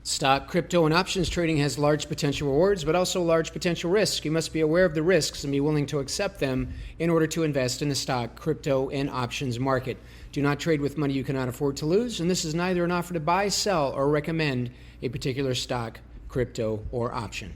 Stock, crypto, and options trading has large potential rewards, but also large potential risks. You must be aware of the risks and be willing to accept them in order to invest in the stock, crypto, and options market. Do not trade with money you cannot afford to lose, and this is neither an offer to buy, sell, or recommend a particular stock, crypto, or option.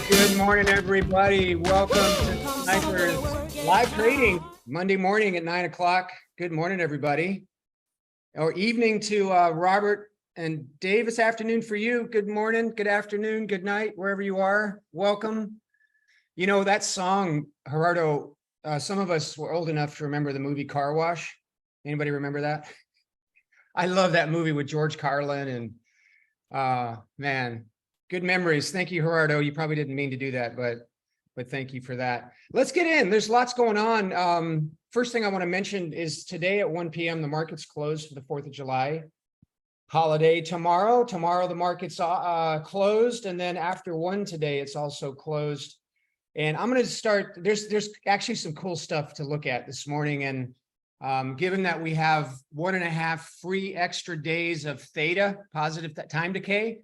Good morning, everybody. Welcome to Sniper's live trading Monday morning at 9 o'clock. Good morning, everybody. Or evening to Robert and Dave. It's afternoon for you. Good morning, good afternoon, good night, wherever you are. Welcome. You know, that song, Gerardo, some of us were old enough to remember the movie Car Wash. Anybody remember that? I love that movie with George Carlin and man. Good memories. Thank you, Gerardo. You probably didn't mean to do that, but thank you for that. Let's get in. There's lots going on. First thing I want to mention is today at 1 p.m. the market's closed for the 4th of July holiday. Tomorrow the market's closed, and then after 1 today it's also closed. And I'm going to start. There's actually some cool stuff to look at this morning, and given that we have 1.5 free extra days of theta, positive time decay,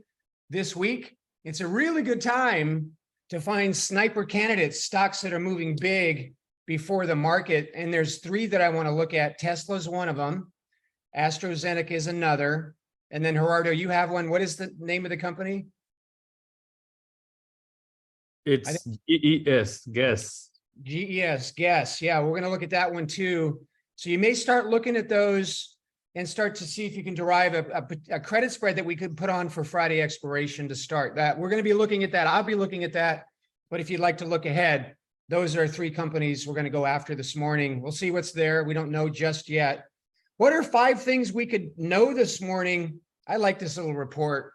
this week, it's a really good time to find sniper candidates, stocks that are moving big before the market. And there's 3 that I want to look at. Tesla's one of them. AstraZeneca is another. And then Gerardo, you have one. What is the name of the company? It's GES, guess. GES, guess. Yeah, we're going to look at that one too. So you may start looking at those and start to see if you can derive a credit spread that we could put on for Friday expiration to start that. We're going to be looking at that. I'll be looking at that. But if you'd like to look ahead, those are 3 companies we're going to go after this morning. We'll see what's there. We don't know just yet. What are 5 things we could know this morning? I like this little report,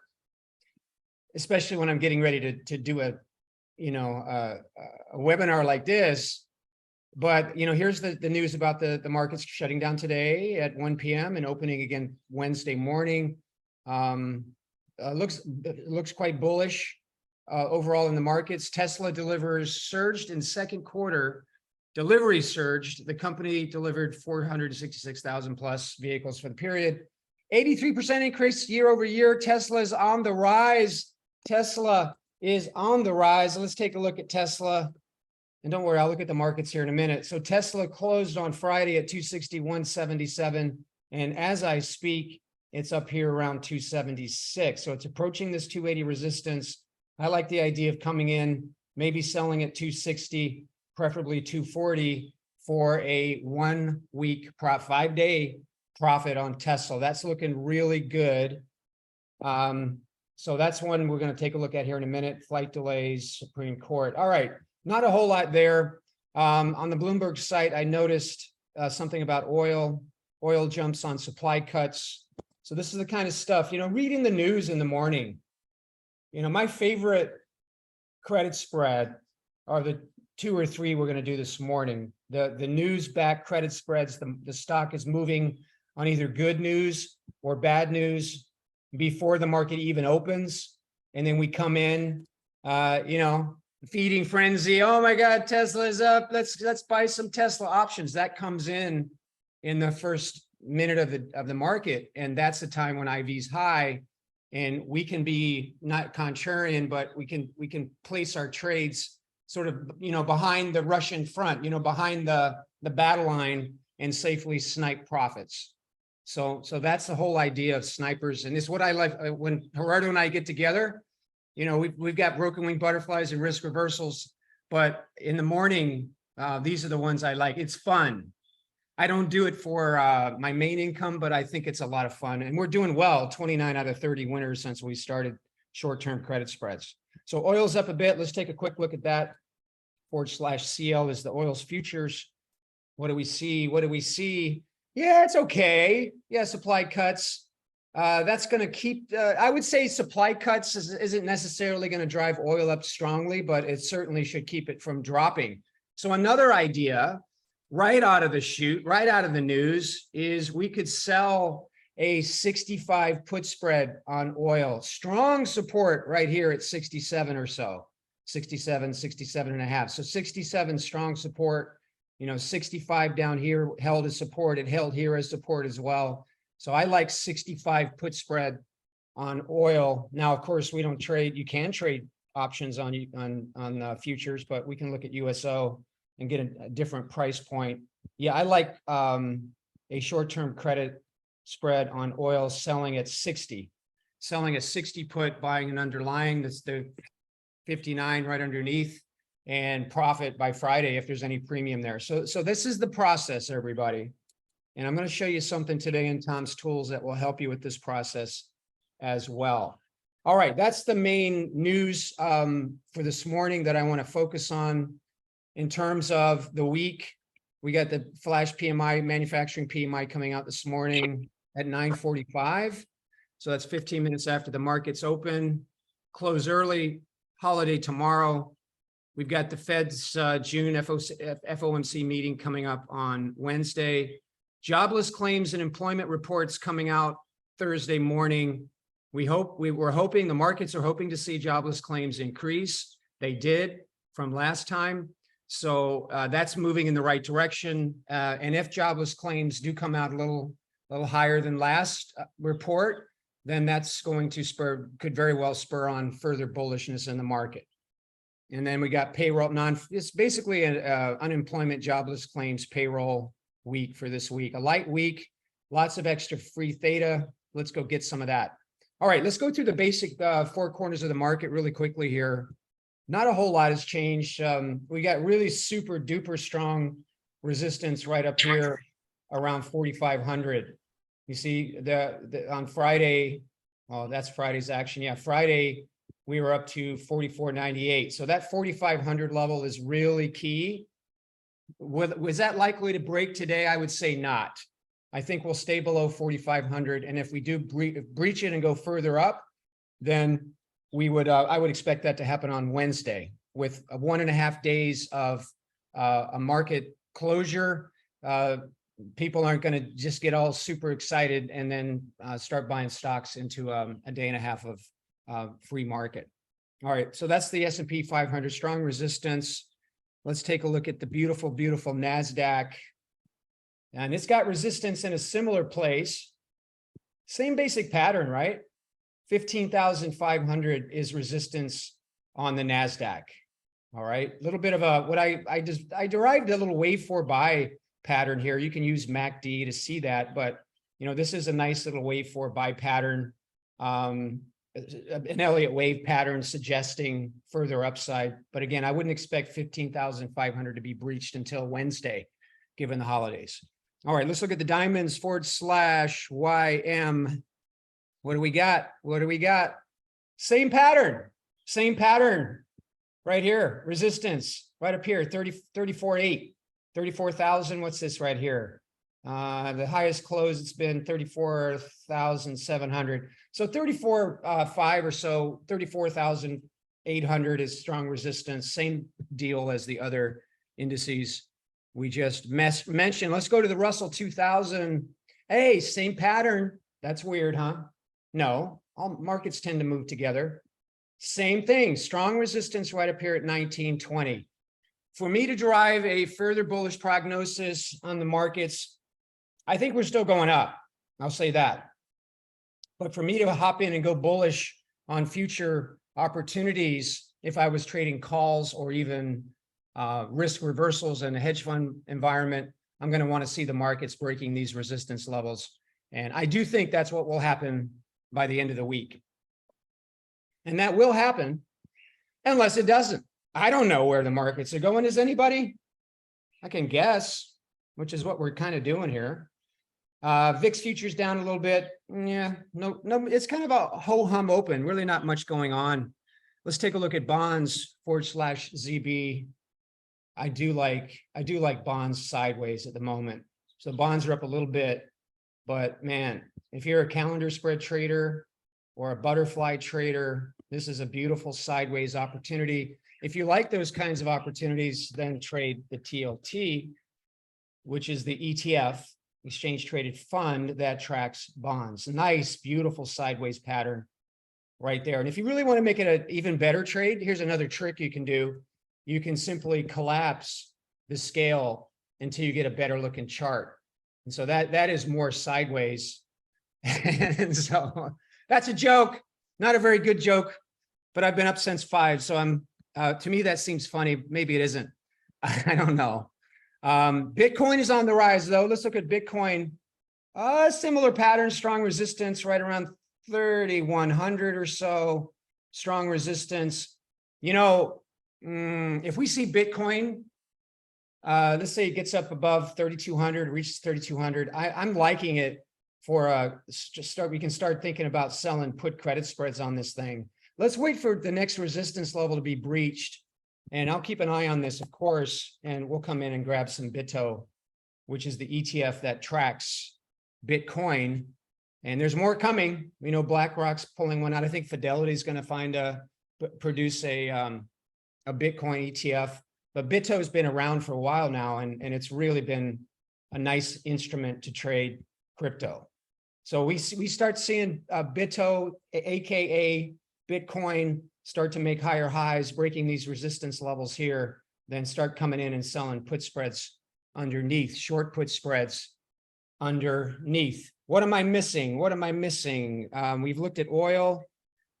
especially when I'm getting ready to do a webinar like this. But, here's the news about the markets shutting down today at 1 p.m. and opening again Wednesday morning. Looks quite bullish overall in the markets. Tesla surged in second quarter. Deliveries surged. The company delivered 466,000 plus vehicles for the period. 83% increase year over year. Tesla is on the rise. Tesla is on the rise. Let's take a look at Tesla. And don't worry, I'll look at the markets here in a minute. So Tesla closed on Friday at 261.77. And as I speak, it's up here around 276. So it's approaching this 280 resistance. I like the idea of coming in, maybe selling at 260, preferably 240 for a 1 week 5-day profit on Tesla. That's looking really good. So that's one we're going to take a look at here in a minute. Flight delays, Supreme Court. All right. Not a whole lot there. On the Bloomberg site, I noticed something about oil jumps on supply cuts. So this is the kind of stuff, reading the news in the morning. My favorite credit spread are the 2 or 3 we're going to do this morning. The news-backed credit spreads, the stock is moving on either good news or bad news before the market even opens. And then we come in, feeding frenzy. Oh my God, Tesla is up. Let's buy some Tesla options. That comes in the first minute of the market, and that's the time when IV's high, and we can be not contrarian, but we can place our trades sort of behind the Russian front, behind the battle line, and safely snipe profits. So that's the whole idea of snipers, and it's what I like when Gerardo and I get together. We've got broken wing butterflies and risk reversals, but in the morning, these are the ones I like. It's fun. I don't do it for my main income, but I think it's a lot of fun. And we're doing well, 29 out of 30 winners since we started short-term credit spreads. So oil's up a bit. Let's take a quick look at that. /CL is the oil's futures. What do we see? Yeah, it's okay. Yeah, supply cuts. That's going to keep, I would say supply cuts isn't necessarily going to drive oil up strongly, but it certainly should keep it from dropping. So another idea right out of the chute, right out of the news, is we could sell a 65 put spread on oil. Strong support right here at 67 or so, 67, 67 and a half. So 67 strong support, 65 down here held as support. It held here as support as well. So I like 65 put spread on oil. Now, of course, we don't trade. You can trade options on futures, but we can look at USO and get a different price point. Yeah, I like a short-term credit spread on oil selling at 60, selling a 60 put, buying an underlying that's the 59 right underneath, and profit by Friday if there's any premium there. So this is the process, everybody. And I'm going to show you something today in Tom's tools that will help you with this process as well. All right, that's the main news for this morning that I want to focus on. In terms of the week, we got the flash PMI, manufacturing PMI coming out this morning at 9:45. So that's 15 minutes after the markets open. Close early, holiday tomorrow. We've got the Fed's June FOMC meeting coming up on Wednesday. Jobless claims and employment reports coming out Thursday morning. We're hoping, the markets are hoping to see jobless claims increase. They did from last time. So that's moving in the right direction. And if jobless claims do come out a little higher than last report, then that's going to could very well spur on further bullishness in the market. And then we got payroll, it's basically an unemployment jobless claims payroll week for this week. A light week, lots of extra free theta. Let's go get some of that. All right, let's go through the basic four corners of the market really quickly here. Not a whole lot has changed. We got really super duper strong resistance right up here around 4,500. You see on Friday, oh, that's Friday's action. Yeah, Friday, we were up to 44.98. So that 4,500 level is really key. Was that likely to break today? I would say not. I think we'll stay below 4,500. And if we do breach it and go further up, then I would expect that to happen on Wednesday with 1.5 days of a market closure. People aren't going to just get all super excited and then start buying stocks into a day and a half of free market. All right, so that's the S&P 500, strong resistance. Let's take a look at the beautiful, beautiful NASDAQ. And it's got resistance in a similar place. Same basic pattern, right? 15,500 is resistance on the NASDAQ. All right, a little bit of I derived a little wave 4 buy pattern here. You can use MACD to see that, but this is a nice little wave 4 buy pattern, an Elliott wave pattern suggesting further upside. But again, I wouldn't expect 15,500 to be breached until Wednesday, given the holidays. All right, let's look at the diamonds /YM. What do we got? What do we got? Same pattern right here. Resistance right up here, 34.8, 34,000. What's this right here? The highest close, it's been 34,700. So 34.5 or so, 34,800 is strong resistance. Same deal as the other indices we just mentioned. Let's go to the Russell 2000. Hey, same pattern. That's weird, huh? No, all markets tend to move together. Same thing, strong resistance right up here at 1920. For me to derive a further bullish prognosis on the markets, I think we're still going up. I'll say that. But for me to hop in and go bullish on future opportunities, if I was trading calls or even risk reversals in a hedge fund environment, I'm going to want to see the markets breaking these resistance levels. And I do think that's what will happen by the end of the week. And that will happen unless it doesn't. I don't know where the markets are going. Does anybody? I can guess, which is what we're kind of doing here. VIX futures down a little bit. Yeah, no, it's kind of a ho-hum open, really not much going on. Let's take a look at bonds /ZB. I do like bonds sideways at the moment. So bonds are up a little bit, but man, if you're a calendar spread trader or a butterfly trader, this is a beautiful sideways opportunity. If you like those kinds of opportunities, then trade the TLT, which is the ETF, exchange traded fund that tracks bonds. Nice, beautiful sideways pattern right there. And if you really want to make it an even better trade, here's another trick you can do. You can simply collapse the scale until you get a better looking chart. And so that is more sideways. And so that's a joke, not a very good joke, but I've been up since 5. So to me, that seems funny. Maybe it isn't. I don't know. Bitcoin is on the rise though. Let's look at Bitcoin. Similar pattern, strong resistance right around 3,100 or so, strong resistance. You know, if we see Bitcoin, let's say it gets up above 3,200, reaches 3,200, I'm liking it for we can start thinking about selling put credit spreads on this thing. Let's wait for the next resistance level to be breached. And I'll keep an eye on this, of course, and we'll come in and grab some BITO, which is the ETF that tracks Bitcoin. And there's more coming. We know BlackRock's pulling one out. I think Fidelity is going to produce a Bitcoin ETF. But BITO has been around for a while now, and it's really been a nice instrument to trade crypto. So we start seeing BITO, aka Bitcoin, start to make higher highs, breaking these resistance levels here, then start coming in and selling put spreads underneath, short put spreads underneath. What am I missing? What am I missing? We've looked at oil,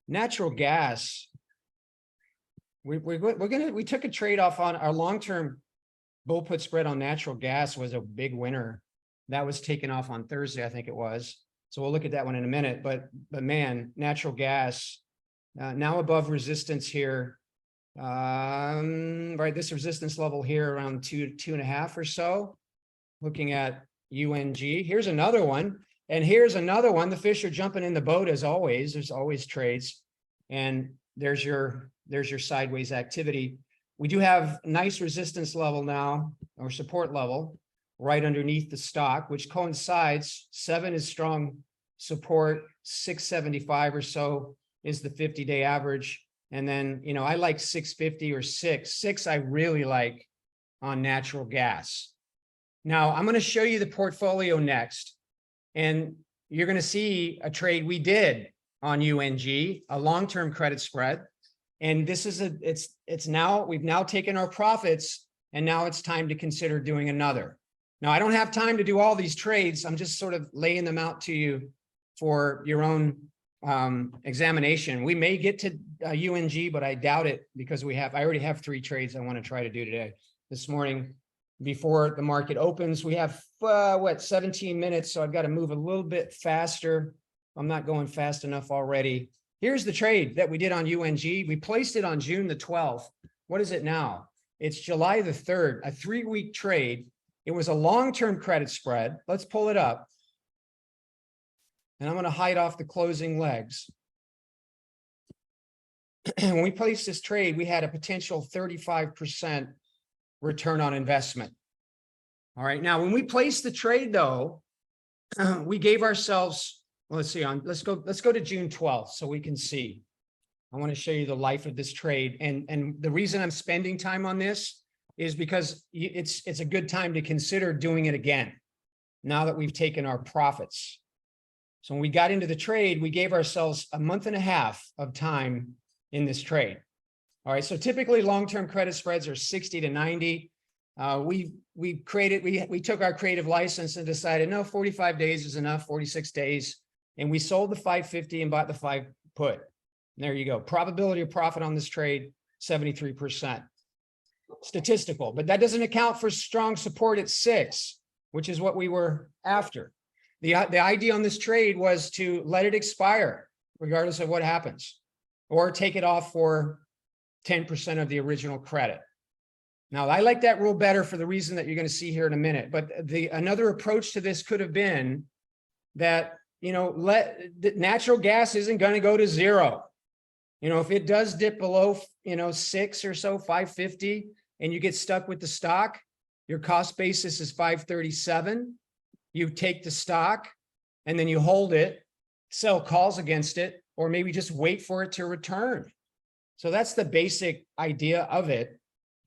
natural gas. We took a trade off on our long-term bull put spread on natural gas was a big winner. That was taken off on Thursday, I think it was. So we'll look at that one in a minute. But man, natural gas now above resistance here. Right, this resistance level here around 2.5 or so. Looking at UNG. Here's another one. And here's another one. The fish are jumping in the boat as always. There's always trades. And there's your sideways activity. We do have nice resistance level now, or support level, right underneath the stock, which coincides. 7 is strong support, 675 or so is the 50-day average. And then, you know, I like 650 or 6 I really like on natural gas. Now, I'm going to show you the portfolio next. And you're going to see a trade we did on UNG, a long-term credit spread. And this is we've now taken our profits, and now it's time to consider doing another. Now, I don't have time to do all these trades. I'm just sort of laying them out to you for your own examination. We may get to UNG, but I doubt it because I already have 3 trades I want to try to do today. This morning, before the market opens, we have 17 minutes, so I've got to move a little bit faster. I'm not going fast enough already. Here's the trade that we did on UNG. We placed it on June the 12th. What is it now? It's July the 3rd, a 3-week trade. It was a long-term credit spread. Let's pull it up. And I'm going to hide off the closing legs. When we placed this trade, we had a potential 35% return on investment. All right. Now, when we placed the trade, though, we gave ourselves, well, let's see, let's go to June 12th so we can see. I want to show you the life of this trade. And the reason I'm spending time on this is because it's a good time to consider doing it again now that we've taken our profits. So when we got into the trade, we gave ourselves a month and a half of time in this trade. All right. So typically long-term credit spreads are 60 to 90. We took our creative license and decided, no, 45 days is enough, 46 days. And we sold the 550 and bought the 5 put. And there you go. Probability of profit on this trade, 73%. Statistical, but that doesn't account for strong support at 6, which is what we were after. The idea on this trade was to let it expire regardless of what happens, or take it off for 10% of the original credit. Now, I like that rule better for the reason that you're going to see here in a minute. But another approach to this could have been that, you know, natural gas isn't going to go to 0. You know, if it does dip below, 6 or so, 550, and you get stuck with the stock, your cost basis is 537. You take the stock and then you hold it, sell calls against it, or maybe just wait for it to return. So that's the basic idea of it.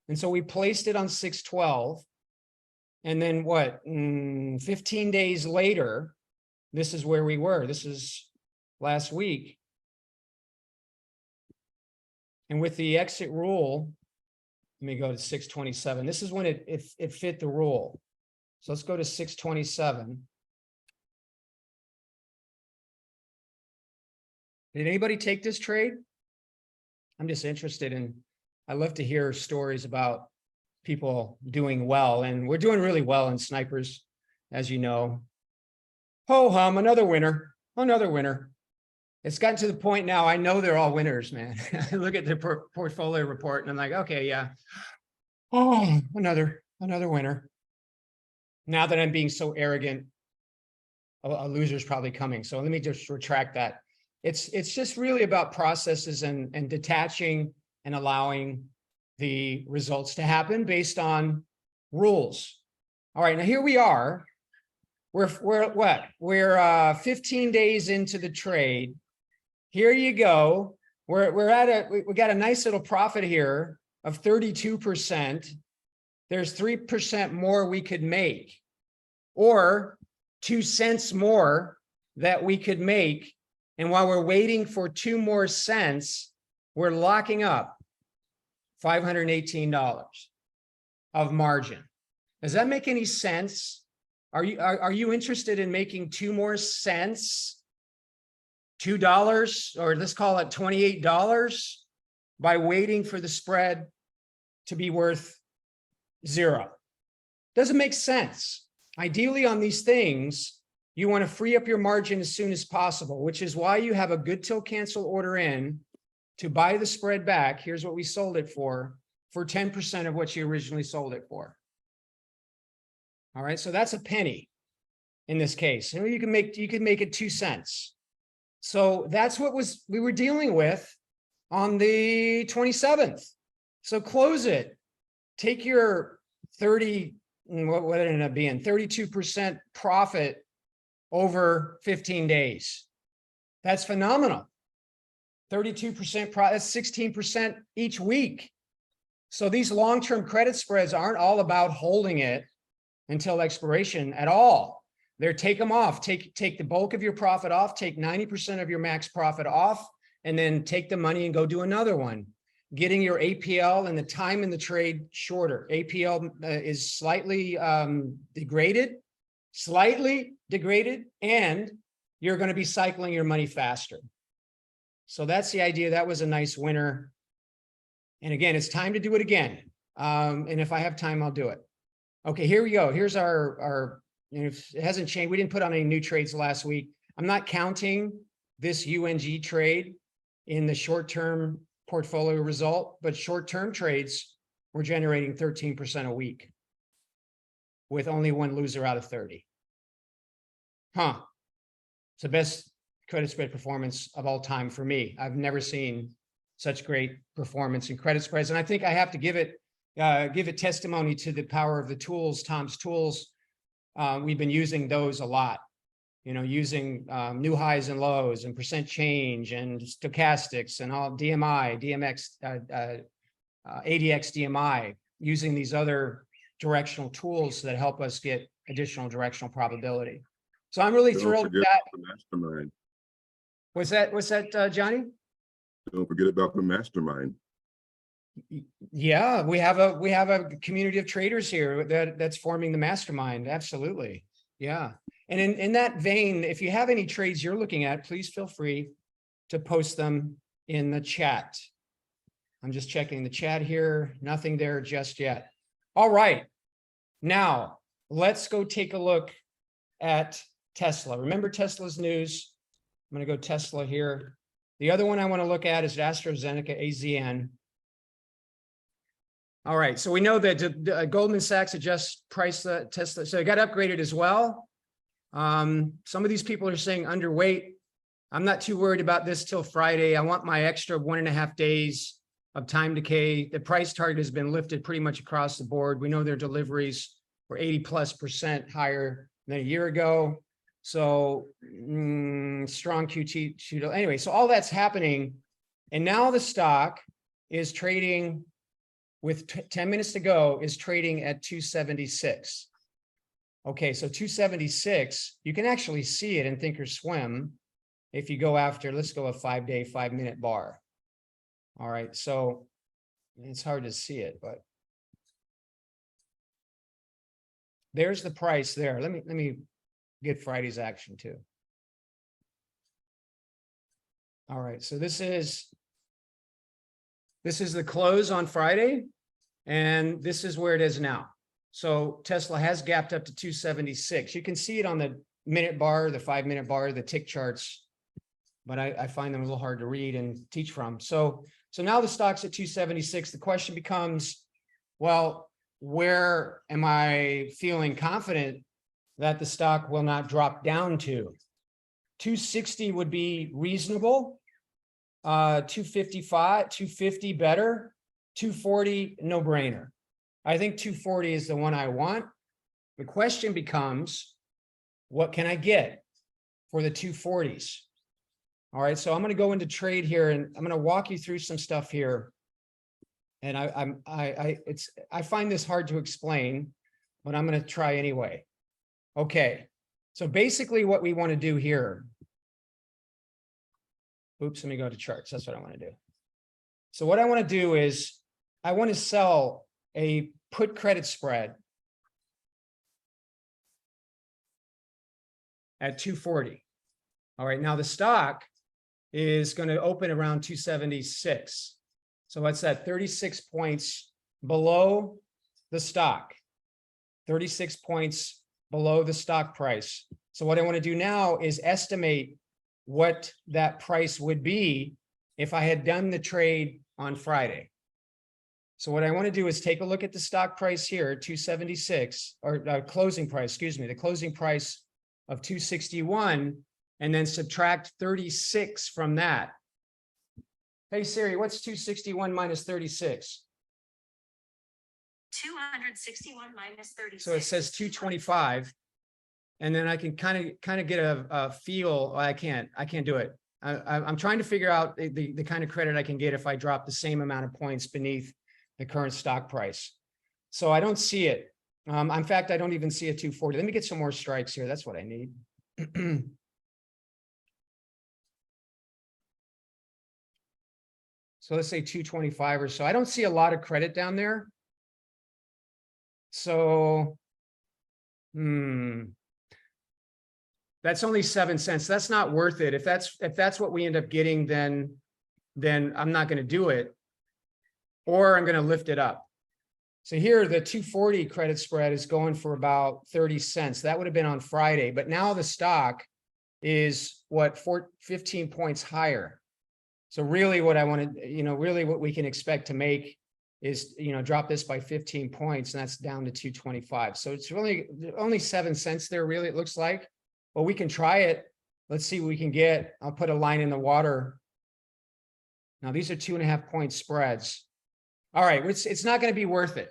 And so we placed it on 612. And then what, 15 days later, this is where we were. This is last week. And with the exit rule, let me go to 627. This is when it fit the rule. So let's go to 627. Did anybody take this trade? I'm just interested in, I love to hear stories about people doing well, and we're doing really well in snipers, as you know. Ho hum, another winner, another winner. It's gotten to the point now, I know they're all winners, man. I look at their portfolio report and I'm like, okay, yeah. Oh, another winner. Now that I'm being so arrogant, a loser's probably coming. So let me just retract that. It's just really about processes and detaching and allowing the results to happen based on rules. All right, now here we are. We're what? We're 15 days into the trade. Here you go. We got a nice little profit here of 32%. There's 3% more we could make, or 2 cents more that we could make. And while we're waiting for 2 more cents, we're locking up $518 of margin. Does that make any sense? Are you interested in making 2 more cents? $2, or let's call it $28, by waiting for the spread to be worth 0? Doesn't make sense. Ideally on these things, you want to free up your margin as soon as possible, which is why you have a good till cancel order in to buy the spread back. Here's what we sold it for 10% of what you originally sold it for. All right, so that's a penny in this case. You can make it 2 cents. So that's what we were dealing with on the 27th. So close it. Take your 30, what did it end up being? 32% profit over 15 days. That's phenomenal. 32% profit, that's 16% each week. So these long-term credit spreads aren't all about holding it until expiration at all. They're take them off, take the bulk of your profit off, take 90% of your max profit off, and then take the money and go do another one. Getting your APL and the time in the trade shorter. APL is slightly degraded, and you're going to be cycling your money faster. So that's the idea. That was a nice winner. And again, it's time to do it again. And if I have time, I'll do it. Okay, here we go. Here's our it hasn't changed. We didn't put on any new trades last week. I'm not counting this UNG trade in the short-term portfolio result, but short-term trades, we're generating 13% a week with only 1 loser out of 30. Huh. It's the best credit spread performance of all time for me. I've never seen such great performance in credit spreads. And I think I have to give it testimony to the power of the tools, Tom's tools. We've been using those a lot, using new highs and lows and percent change and stochastics and all DMI, DMX, ADX DMI, using these other directional tools that help us get additional directional probability. So I'm really thrilled with that. The mastermind. What's that, Johnny? Don't forget about the mastermind. Yeah, we have a community of traders here that's forming the mastermind. Absolutely. Yeah. And in that vein, if you have any trades you're looking at, please feel free to post them in the chat. I'm just checking the chat here. Nothing there just yet. All right. Now let's go take a look at Tesla. Remember Tesla's news? I'm going to go Tesla here. The other one I want to look at is AstraZeneca, AZN. All right, so we know that Goldman Sachs had just priced the Tesla, so it got upgraded as well. Some of these people are saying underweight. I'm not too worried about this till Friday. I want my extra 1.5 days of time decay. The price target has been lifted pretty much across the board. We know their deliveries were 80+% higher than a year ago. So strong QT. Anyway, so all that's happening. And now the stock is trading with 10 minutes to go, is trading at 276. Okay, so 276, you can actually see it in Thinkorswim if you go after, let's go a 5-day, 5-minute bar. All right, so it's hard to see it, but there's the price there. Let me get Friday's action too. All right, so this is the close on Friday, and this is where it is now. So Tesla has gapped up to 276. You can see it on the minute bar, the 5-minute bar, the tick charts, but I find them a little hard to read and teach from. So now the stock's at 276. The question becomes, well, where am I feeling confident that the stock will not drop down to? 260 would be reasonable. 255, 250 better, 240 no brainer. I think 240 is the one I want. The question becomes, what can I get for the 240s? All right, so I'm going to go into trade here, and I'm going to walk you through some stuff here. And I find this hard to explain, but I'm going to try anyway. Okay, so basically what we want to do here. Oops, let me go to charts. That's what I want to do. So what I want to do is I want to sell a put credit spread at 240. All right, now the stock is going to open around 276. So what's that? 36 points below the stock, 36 points below the stock price. So what I want to do now is estimate what that price would be if I had done the trade on Friday. So what I want to do is take a look at the stock price here, 276, or closing price, excuse me, the closing price of 261, and then subtract 36 from that. Hey Siri, what's 261 minus 36? 261 minus 36. So it says 225. And then I can kind of get a feel. I can't do it. I'm trying to figure out the kind of credit I can get if I drop the same amount of points beneath the current stock price. So I don't see it. In fact, I don't even see a 240. Let me get some more strikes here. That's what I need. So let's say 225 or so. I don't see a lot of credit down there. So, that's only 7 cents. That's not worth it. If that's what we end up getting, then I'm not going to do it, or I'm going to lift it up. So here, the 240 credit spread is going for about 30 cents. That would have been on Friday, but now the stock is what, 15 points higher. So really what I want to, really what we can expect to make is, drop this by 15 points, and that's down to 225. So it's really only 7 cents there, really, it looks like. Well, we can try it. Let's see what we can get. I'll put a line in the water. Now, these are 2.5 point spreads. All right, it's not going to be worth it.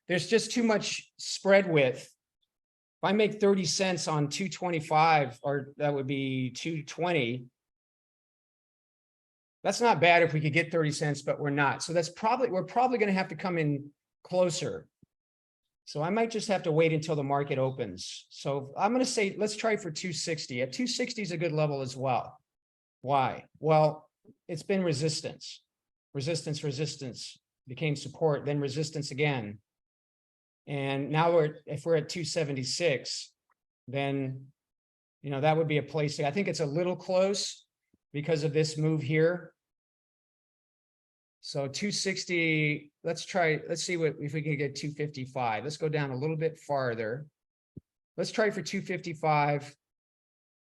There's just too much spread width. If I make 30 cents on 225, or that would be 220, that's not bad if we could get 30 cents, but we're not. So we're probably going to have to come in closer. So I might just have to wait until the market opens. So I'm going to say, let's try for 260. At 260 is a good level as well. Why? Well, it's been resistance, resistance, became support, then resistance again. And now if we're at 276, then, that would be a place. I think it's a little close because of this move here. So 260, let's see if we can get 255. Let's go down a little bit farther. Let's try for 255.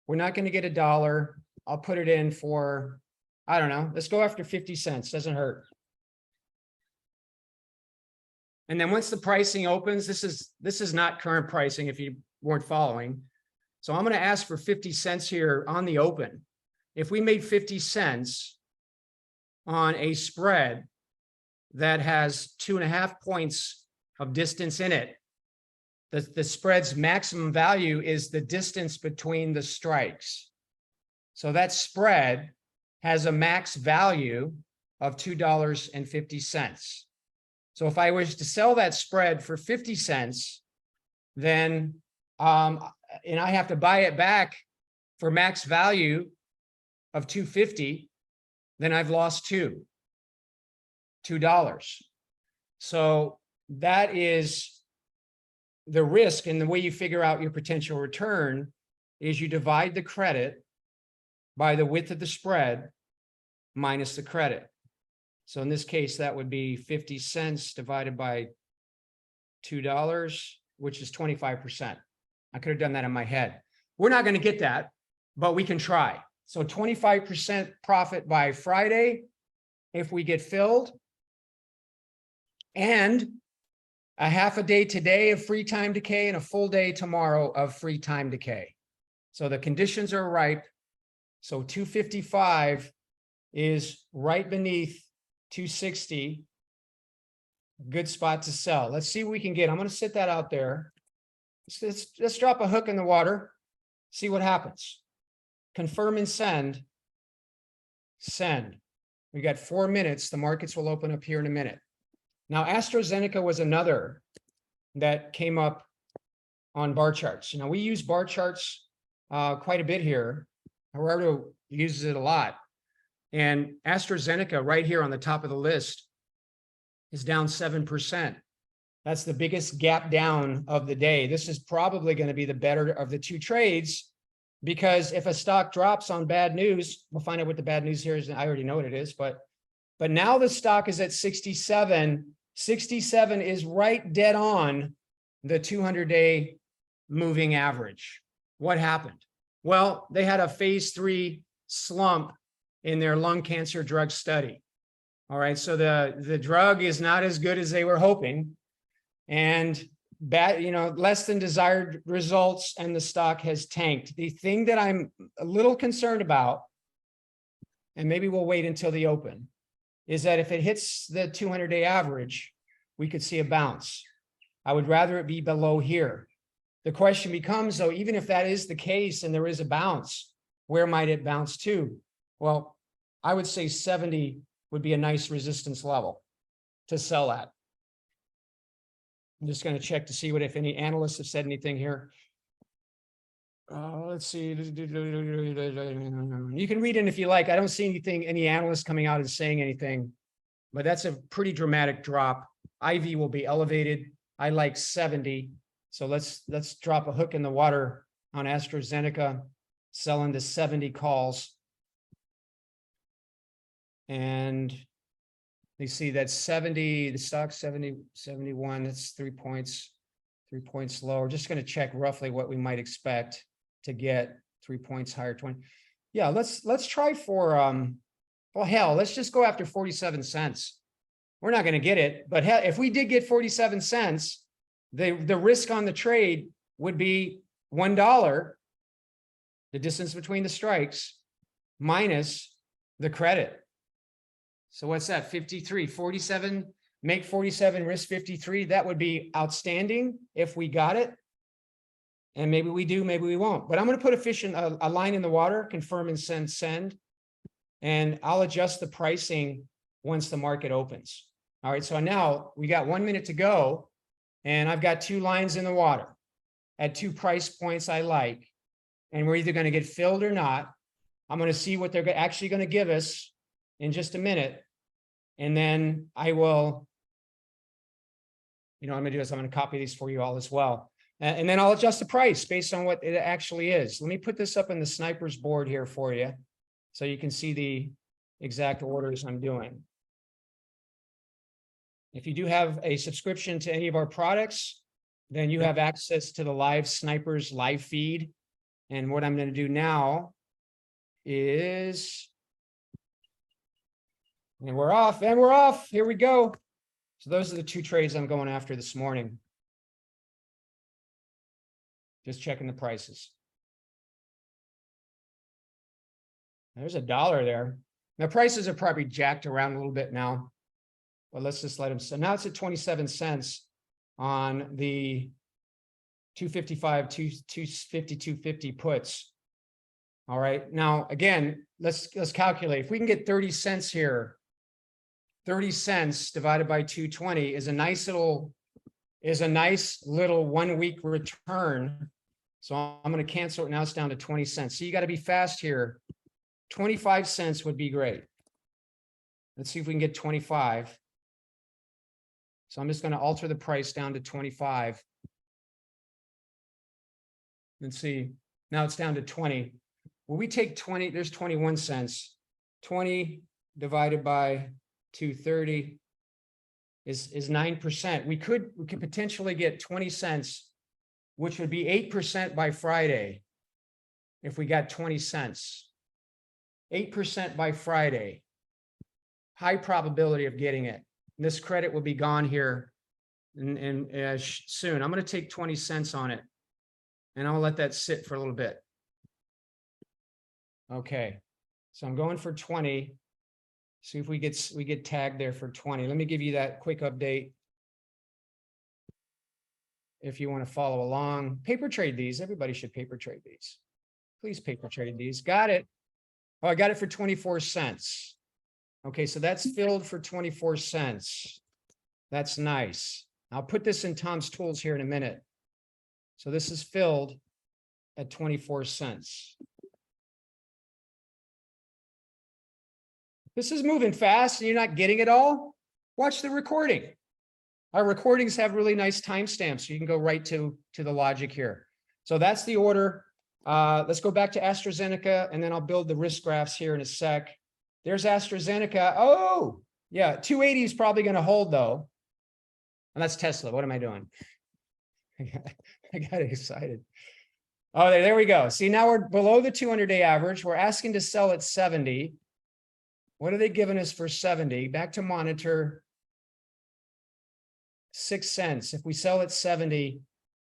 We're not going to get $1. I'll put it in for, I don't know, let's go after 50 cents. Doesn't hurt. And then once the pricing opens, this is not current pricing if you weren't following. So I'm going to ask for 50 cents here on the open. If we made 50 cents on a spread that has 2.5 points of distance in it, the spread's maximum value is the distance between the strikes. So that spread has a max value of $2.50. So if I was to sell that spread for 50 cents, then, and I have to buy it back for max value of 250, then I've lost $2. So that is the risk. And the way you figure out your potential return is you divide the credit by the width of the spread minus the credit. So in this case, that would be 50 cents divided by $2, which is 25%. I could have done that in my head. We're not going to get that, but we can try. So 25% profit by Friday if we get filled, and a half a day today of free time decay and a full day tomorrow of free time decay. So the conditions are ripe. So 255 is right beneath 260. Good spot to sell. Let's see what we can get. I'm going to sit that out there. Let's drop a hook in the water. See what happens. Confirm and send. Send. We got 4 minutes. The markets will open up here in a minute. Now, AstraZeneca was another that came up on bar charts. Now, we use bar charts quite a bit here. Gerardo uses it a lot. And AstraZeneca right here on the top of the list is down 7%. That's the biggest gap down of the day. This is probably going to be the better of the two trades, because if a stock drops on bad news, we'll find out what the bad news here is. I already know what it is, but now the stock is at 67. 67 is right dead on the 200-day moving average. What happened? Well, they had a phase 3 slump in their lung cancer drug study. All right, so the drug is not as good as they were hoping, and less than desired results, and the stock has tanked. The thing that I'm a little concerned about, and maybe we'll wait until the open, is that if it hits the 200-day average, we could see a bounce. I would rather it be below here. The question becomes, though, even if that is the case and there is a bounce, where might it bounce to? Well, I would say 70 would be a nice resistance level to sell at. I'm just going to check to see if any analysts have said anything here. Let's see. You can read it if you like. I don't see any analysts coming out and saying anything, but that's a pretty dramatic drop. IV will be elevated. I like 70. So let's drop a hook in the water on AstraZeneca, selling the 70 calls. And you see that 70, the stock 70, 71, that's 3 points lower. Just going to check roughly what we might expect to get 3 points higher, 20. Yeah, let's try for, well, hell, let's just go after 47 cents. We're not going to get it, but hell, if we did get 47 cents, the risk on the trade would be $1, the distance between the strikes, minus the credit. So what's that? 53, 47, make 47, risk 53. That would be outstanding if we got it. And maybe we do, maybe we won't. But I'm going to put a line in the water, confirm and send. And I'll adjust the pricing once the market opens. All right, so now we got 1 minute to go. And I've got 2 lines in the water at 2 price points I like. And we're either going to get filled or not. I'm going to see what they're actually going to give us in just a minute. And then I will, what I'm going to do is I'm going to copy these for you all as well. And then I'll adjust the price based on what it actually is. Let me put this up in the sniper's board here for you, so you can see the exact orders I'm doing. If you do have a subscription to any of our products, then you have access to the live snipers live feed. And what I'm going to do now is, and we're off. Here we go. So those are the 2 trades I'm going after this morning. Just checking the prices. There's $1 there. Now prices are probably jacked around a little bit now, but let's just let them. So now it's at 27 cents on the 255, 250, 250 puts. All right. Now, again, let's calculate. If we can get 30 cents here 30 cents divided by 220 is a nice little 1 week return. So I'm going to cancel it. Now it's down to 20 cents. So you got to be fast here. 25 cents would be great. Let's see if we can get 25. So I'm just going to alter the price down to 25. Let's see. Now it's down to 20. Well, we take 20, there's 21 cents. 20 divided by 230 is 9%. We could potentially get 20 cents, which would be 8% by Friday if we got 20 cents. 8% by Friday. High probability of getting it. This credit will be gone here soon. I'm going to take 20 cents on it, and I'll let that sit for a little bit. Okay, so I'm going for 20. See if we get tagged there for 20. Let me give you that quick update. If you want to follow along, paper trade these. Everybody should paper trade these. Please paper trade these. Got it. Oh, I got it for 24 cents. Okay, so that's filled for 24 cents. That's nice. I'll put this in Tom's tools here in a minute. So this is filled at 24 cents. This is moving fast and you're not getting it all. Watch the recording. Our recordings have really nice timestamps, so you can go right to the logic here. So that's the order. Let's go back to AstraZeneca, and then I'll build the risk graphs here in a sec. There's AstraZeneca. Oh, yeah, 280 is probably going to hold, though. And that's Tesla. What am I doing? I got excited. Oh, there we go. See, now we're below the 200-day average. We're asking to sell at 70. What are they giving us for 70? Back to monitor. 6 cents. If we sell at 70,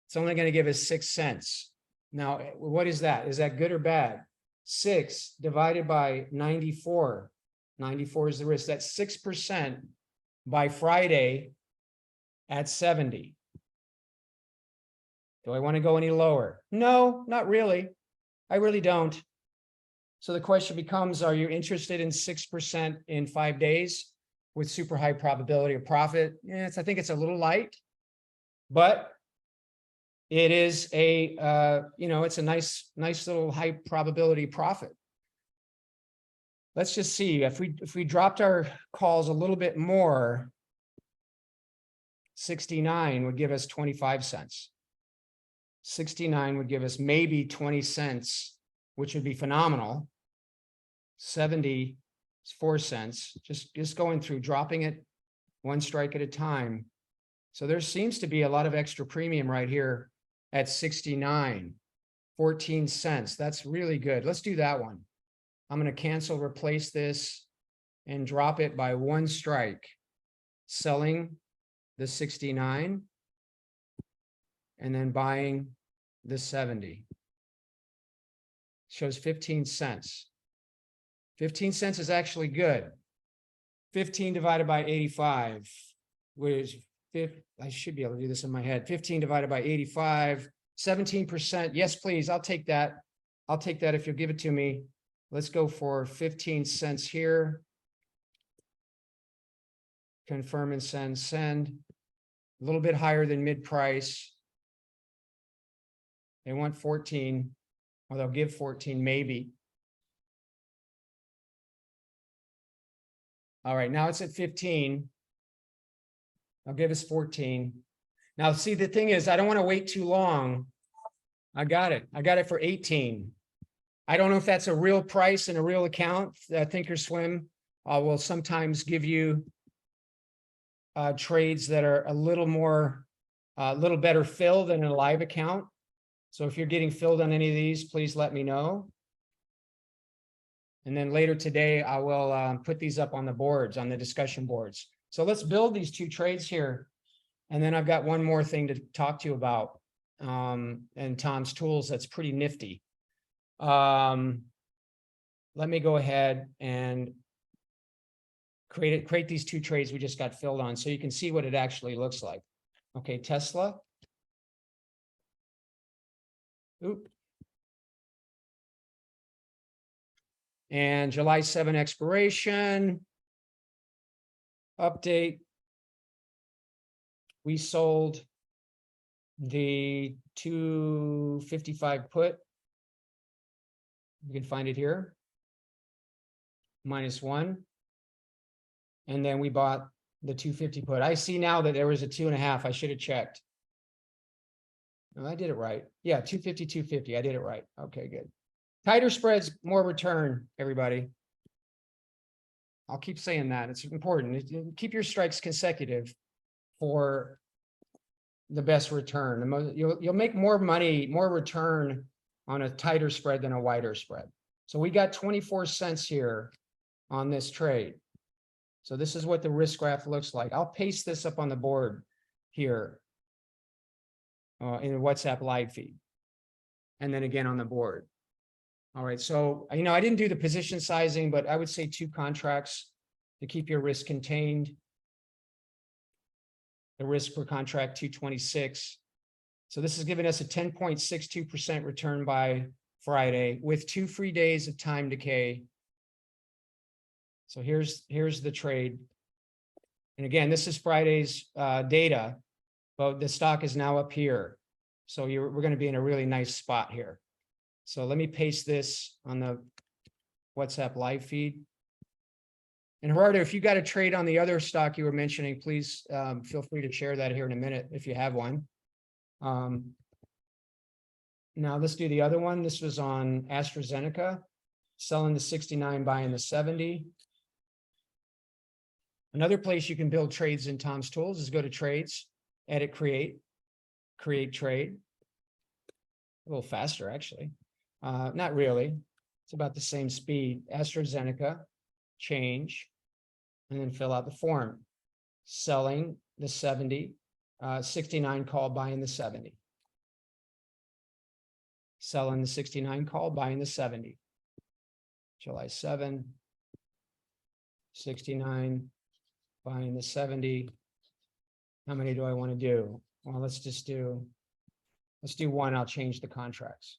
it's only going to give us 6 cents. Now, what is that? Is that good or bad? 6 divided by 94. 94 is the risk. That's 6% by Friday at 70. Do I want to go any lower? No, not really. I really don't. So the question becomes, are you interested in 6% in 5 days with super high probability of profit? Yes, I think it's a little light, but it is a, it's a nice little high probability profit. Let's just see if we dropped our calls a little bit more, 69 would give us 25 cents. 69 would give us maybe 20 cents, which would be phenomenal. 70 is 4 cents, just going through, dropping it one strike at a time. So there seems to be a lot of extra premium right here at 69, 14 cents. That's really good. Let's do that one. I'm going to cancel, replace this, and drop it by one strike, selling the 69 and then buying the 70. Shows 15 cents. 15 cents is actually good. 15 divided by 85, which I should be able to do this in my head. 15 divided by 85, 17%. Yes, please. I'll take that. I'll take that if you'll give it to me. Let's go for 15 cents here. Confirm and send, send. A little bit higher than mid price. They want 14, or they'll give 14 maybe. All right, now it's at 15. I'll give us 14. Now, see, the thing is, I don't want to wait too long. I got it. I got it for 18. I don't know if that's a real price in a real account. Thinkorswim will sometimes give you trades that are a little better filled than a live account. So if you're getting filled on any of these, please let me know. And then later today, I will put these up on the boards, on the discussion boards. So let's build these 2 trades here. And then I've got one more thing to talk to you about and Tom's tools that's pretty nifty. Let me go ahead and create these 2 trades we just got filled on so you can see what it actually looks like. Okay, Tesla. Oop. And July 7 expiration. update. We sold the 255 put. You can find it here. -1. And then we bought the 250 put. I see now that there was a 2.5. I should have checked. No, I did it right. Yeah, 250, 250. I did it right. Okay, good. Tighter spreads, more return, everybody. I'll keep saying that. It's important. Keep your strikes consecutive for the best return. You'll make more money, more return on a tighter spread than a wider spread. So we got 24 cents here on this trade. So this is what the risk graph looks like. I'll paste this up on the board here in the WhatsApp live feed. And then again on the board. All right, so, I didn't do the position sizing, but I would say 2 contracts to keep your risk contained. The risk per contract, 226. So this is giving us a 10.62% return by Friday with 2 free days of time decay. So here's the trade. And again, this is Friday's data, but the stock is now up here. So we're going to be in a really nice spot here. So let me paste this on the WhatsApp live feed. And Gerardo, if you got a trade on the other stock you were mentioning, please feel free to share that here in a minute if you have one. Now let's do the other one. This was on AstraZeneca, selling the 69, buying the 70. Another place you can build trades in Tom's Tools is go to trades, edit, create trade. A little faster, actually. Not really. It's about the same speed. AstraZeneca, change, and then fill out the form. Selling the 70, 69 call, buying the 70. Selling the 69 call, buying the 70. July 7, 69, buying the 70. How many do I want to do? Well, let's do 1. I'll change the contracts.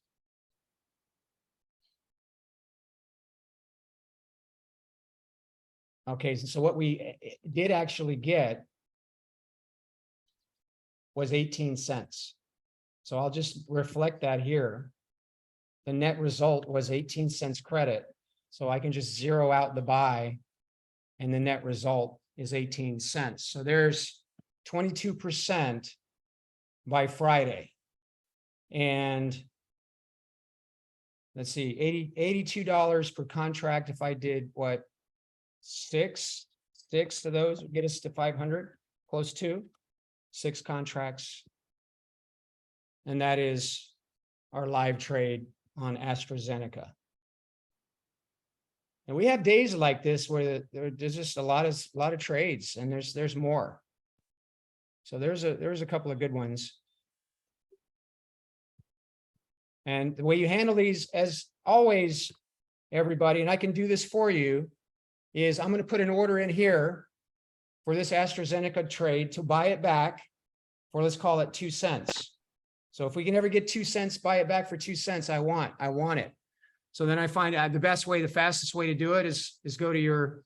Okay, so what we did actually get was 18 cents. So I'll just reflect that here. The net result was 18 cents credit. So I can just zero out the buy and the net result is 18 cents. So there's 22% by Friday. And let's see, $82 per contract. If I did what? Six of those would get us to 500, close to 6 contracts. And that is our live trade on AstraZeneca. And we have days like this where there's just a lot of trades, and there's more. So there's a couple of good ones. And the way you handle these, as always, everybody, and I can do this for you, is I'm going to put an order in here for this AstraZeneca trade to buy it back for, let's call it 2 cents. So if we can ever get 2 cents, buy it back for 2 cents, I want it. So then I find the best way, the fastest way to do it is go to your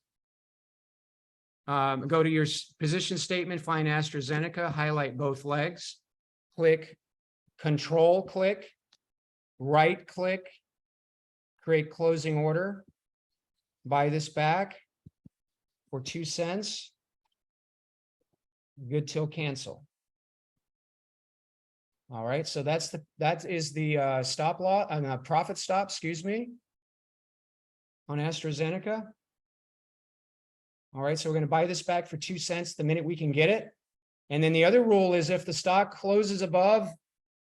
position statement, find AstraZeneca, highlight both legs, click, control click, right click, create closing order, buy this back for 2 cents, good till cancel. All right, so that is the stop loss and profit stop, excuse me, on AstraZeneca. All right, so we're going to buy this back for 2 cents the minute we can get it. And then the other rule is if the stock closes above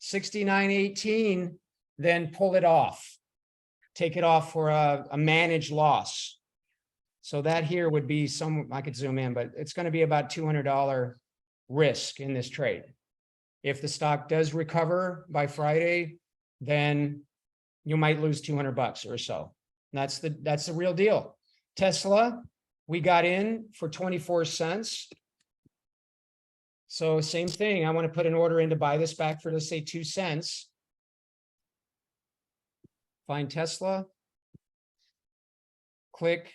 69.18, then pull it off. Take it off for a managed loss. So that here would be I could zoom in, but it's going to be about $200 risk in this trade. If the stock does recover by Friday, then you might lose $200 or so. That's the real deal. Tesla, we got in for 24 cents. So same thing. I want to put an order in to buy this back for, let's say, 2 cents. Find Tesla, click,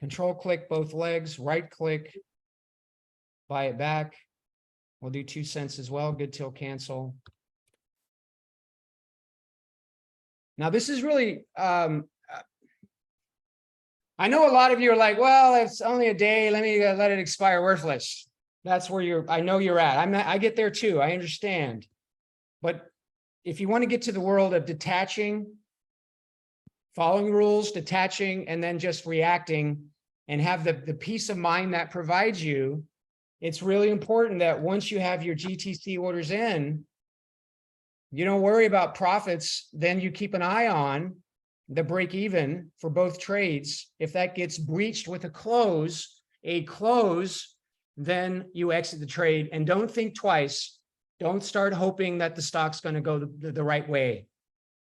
control click both legs, right click, buy it back. We'll do 2 cents as well. Good till cancel. Now, this is really, I know a lot of you are like, well, it's only a day. Let me let it expire worthless. That's where I know you're at. I get there too. I understand. But if you want to get to the world of detaching, following rules, detaching, and then just reacting and have the peace of mind that provides you, it's really important that once you have your GTC orders in, you don't worry about profits. Then you keep an eye on the break even for both trades. If that gets breached with a close, then you exit the trade and don't think twice. Don't start hoping that the stock's going to go the right way.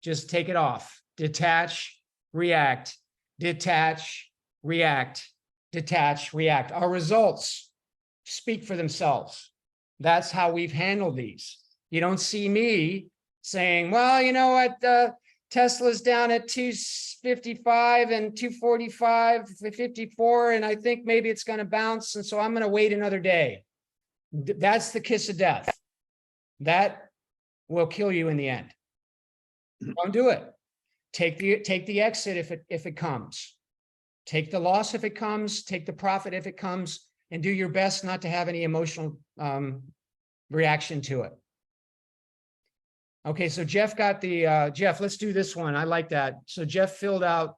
Just take it off. Detach, react, detach, react, detach, react. Our results speak for themselves. That's how we've handled these. You don't see me saying, well, you know what, Tesla's down at 255 and 245, 54, and I think maybe it's going to bounce, and so I'm going to wait another day. That's the kiss of death. That will kill you in the end. Don't do it. Take the exit if it comes. Take the loss if it comes. Take the profit if it comes, and do your best not to have any emotional reaction to it. Okay, so Jeff got the Jeff. Let's do this one. I like that. So Jeff filled out.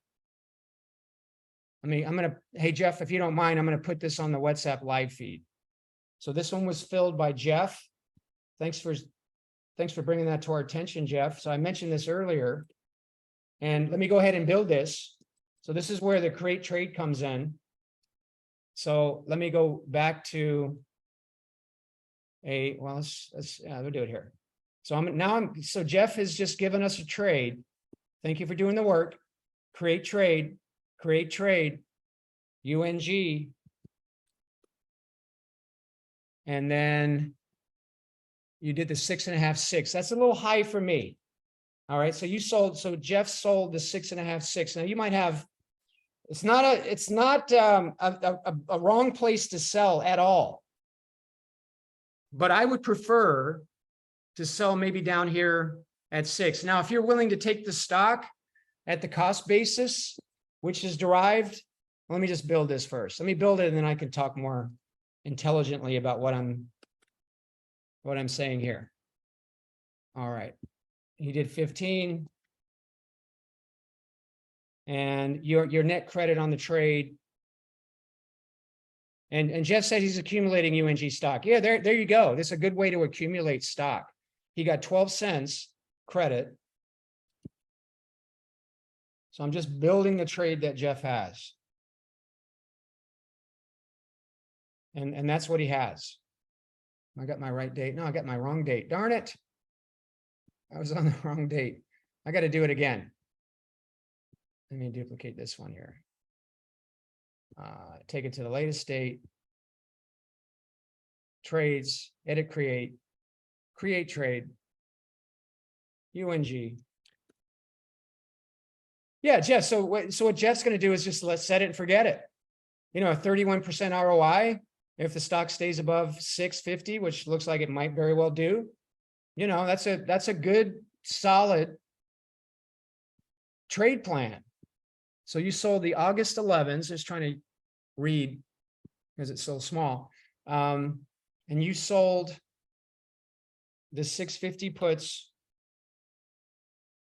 Hey Jeff, if you don't mind, I'm gonna put this on the WhatsApp live feed. So this one was filled by Jeff. Thanks for bringing that to our attention, Jeff. So I mentioned this earlier, and let me go ahead and build this. So this is where the create trade comes in. So let me go back to we'll do it here. So so Jeff has just given us a trade. Thank you for doing the work. Create trade, UNG. And then you did the 6.5, 6. That's a little high for me. All right. So Jeff sold the 6.5, 6. Now you might have, it's not a wrong place to sell at all. But I would prefer to sell maybe down here at 6. Now, if you're willing to take the stock at the cost basis, which is derived, let me just build this first. Let me build it, and then I can talk more intelligently about what I'm saying here. All right. He did 15. And your net credit on the trade. And Jeff said he's accumulating UNG stock. Yeah, there you go. This is a good way to accumulate stock. He got 12 cents credit. So I'm just building the trade that Jeff has. And that's what he has. I got my right date. No, I got my wrong date. Darn it. I was on the wrong date. I got to do it again. Let me duplicate this one here. Take it to the latest date. Trades, edit, create trade, UNG. Yeah, Jeff. So what Jeff's going to do is just let's set it and forget it. You know, a 31% ROI. If the stock stays above 650, which looks like it might very well do, you know, that's a good solid trade plan. So you sold the August 11s, just trying to read because it's so small. And you sold the 650 puts.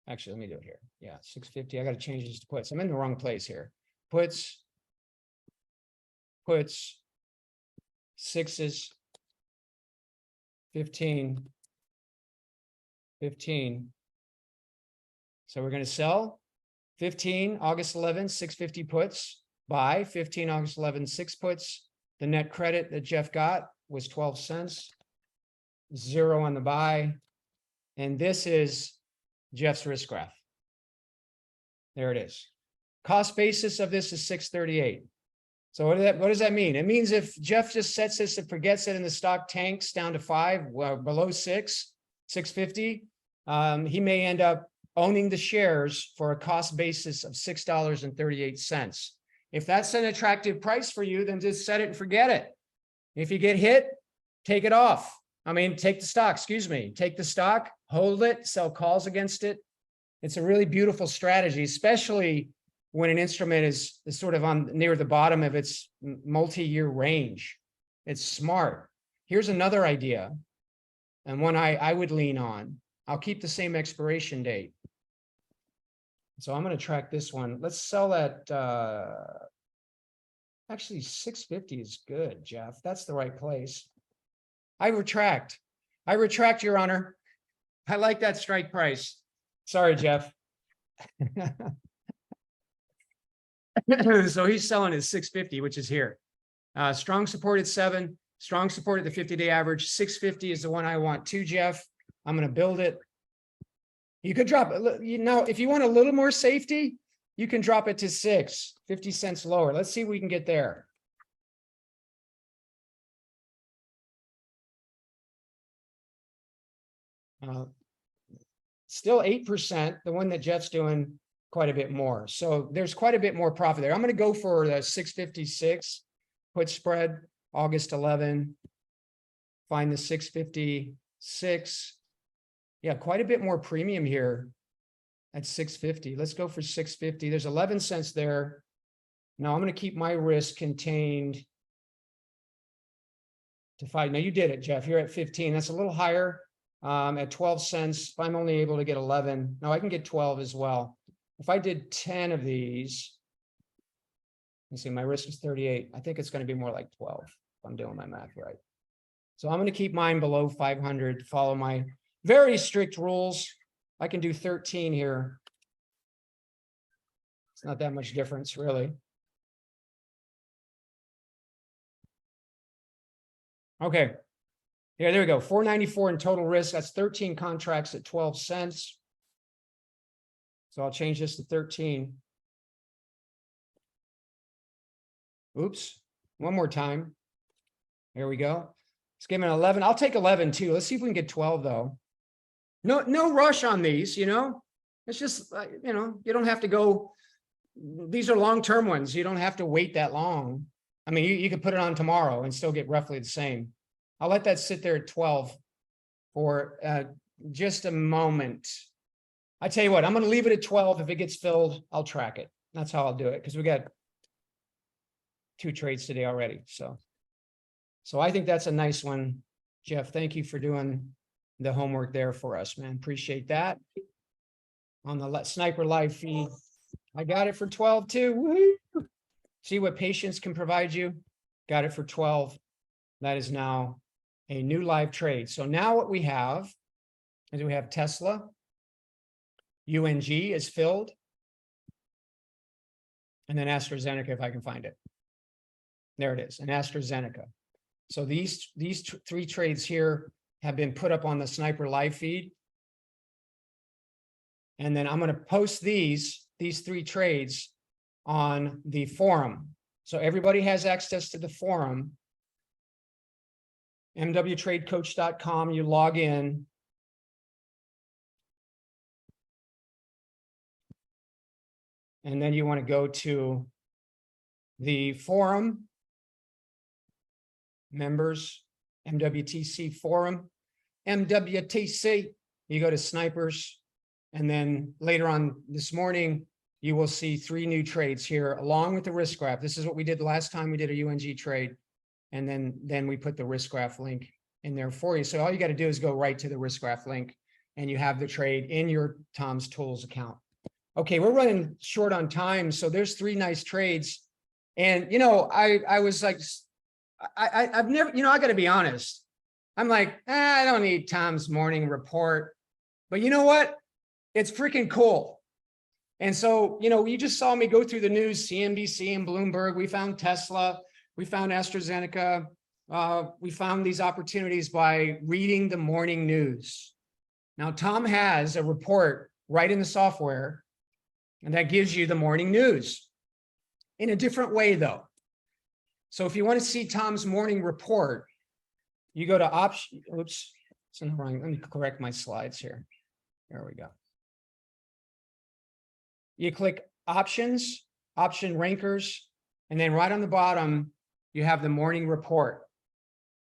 Actually, let me do it here. Yeah, 650. I got to change this to puts. I'm in the wrong place here. Puts, sixes, 15. So we're going to sell 15 August 11, 650 puts, buy 15 August 11, 6 puts. The net credit that Jeff got was 12 cents, 0 on the buy. And this is Jeff's risk graph. There it is. Cost basis of this is 638. So what does that mean? It means if Jeff just sets this and forgets it and the stock tanks down to 5, well, below 650, he may end up owning the shares for a cost basis of $6.38. If that's an attractive price for you, then just set it and forget it. If you get hit, take it off. I mean, take the stock, excuse me, take the stock, hold it, sell calls against it. It's a really beautiful strategy, especially when an instrument is sort of on near the bottom of its multi-year range. It's smart. Here's another idea, and one I would lean on. I'll keep the same expiration date. So I'm going to track this one. Let's sell at, actually 650 is good, Jeff. That's the right place. I retract, Your Honor. I like that strike price. Sorry, Jeff. So he's selling at 650, which is here. Strong support at 7, strong support at the 50-day average. 650 is the one I want too, Jeff. I'm going to build it. You could drop it. You know, if you want a little more safety, you can drop it to 6, 50 cents lower. Let's see if we can get there. Still 8%, the one that Jeff's doing quite a bit more. So there's quite a bit more profit there. I'm going to go for the 656 put spread, August 11. Find the 656. Yeah, quite a bit more premium here at 650. Let's go for 650. There's 11 cents there. Now I'm going to keep my risk contained to 5. Now you did it, Jeff. You're at 15. That's a little higher. At 12 cents, if I'm only able to get 11, no, I can get 12 as well. If I did 10 of these, let's see, my risk is 38. I think it's going to be more like 12 if I'm doing my math right. So I'm going to keep mine below 500, follow my very strict rules. I can do 13 here. It's not that much difference, really. Okay. Yeah, there we go. 494 in total risk. That's 13 contracts at 12 cents. So I'll change this to 13. Oops. One more time. There we go. Let's give it an 11. I'll take 11 too. Let's see if we can get 12 though. No rush on these, you know. It's just, you know, you don't have to go. These are long-term ones. You don't have to wait that long. I mean, you could put it on tomorrow and still get roughly the same. I'll let that sit there at 12 for just a moment. I tell you what, I'm going to leave it at 12. If it gets filled, I'll track it. That's how I'll do it because we got 2 trades today already. So I think that's a nice one, Jeff. Thank you for doing the homework there for us, man. Appreciate that. On the Sniper Live feed, I got it for 12 too. Woo-hoo. See what patience can provide you. Got it for 12. That is now a new live trade. So now what we have is we have Tesla. UNG is filled. And then AstraZeneca, if I can find it. There it is, and AstraZeneca. So these 3 trades here have been put up on the Sniper Live feed. And then I'm going to post these 3 trades on the forum. So everybody has access to the forum. mwtradecoach.com, you log in. And then you want to go to the forum, members, MWTC forum, MWTC, you go to snipers. And then later on this morning, you will see 3 new trades here along with the risk graph. This is what we did the last time we did a UNG trade. And then we put the risk graph link in there for you. So all you got to do is go right to the risk graph link and you have the trade in your Tom's Tools account. Okay, we're running short on time. So there's 3 nice trades. And, you know, I was like, I've never, you know, I got to be honest. I'm like, I don't need Tom's morning report. But you know what? It's freaking cool. And so, you know, you just saw me go through the news, CNBC and Bloomberg. We found Tesla. We found AstraZeneca. We found these opportunities by reading the morning news. Now, Tom has a report right in the software, and that gives you the morning news in a different way, though. So if you want to see Tom's morning report, you go to option. Oops, it's in the wrong. Let me correct my slides here. There we go. You click options, option rankers, and then right on the bottom, you have the morning report.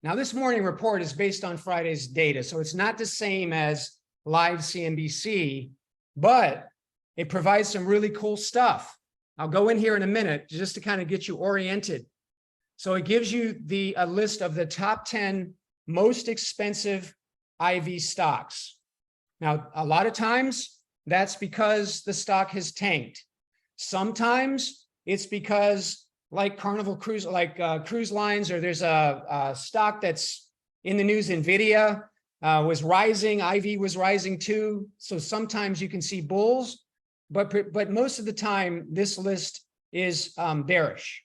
Now, this morning report is based on Friday's data, so it's not the same as live CNBC, but it provides some really cool stuff. I'll go in here in a minute just to kind of get you oriented. So it gives you a list of the top 10 most expensive IV stocks. Now, a lot of times that's because the stock has tanked. Sometimes it's because like Carnival Cruise, cruise lines, or there's a stock that's in the news, NVIDIA was rising, IV was rising too. So sometimes you can see bulls, but most of the time this list is bearish.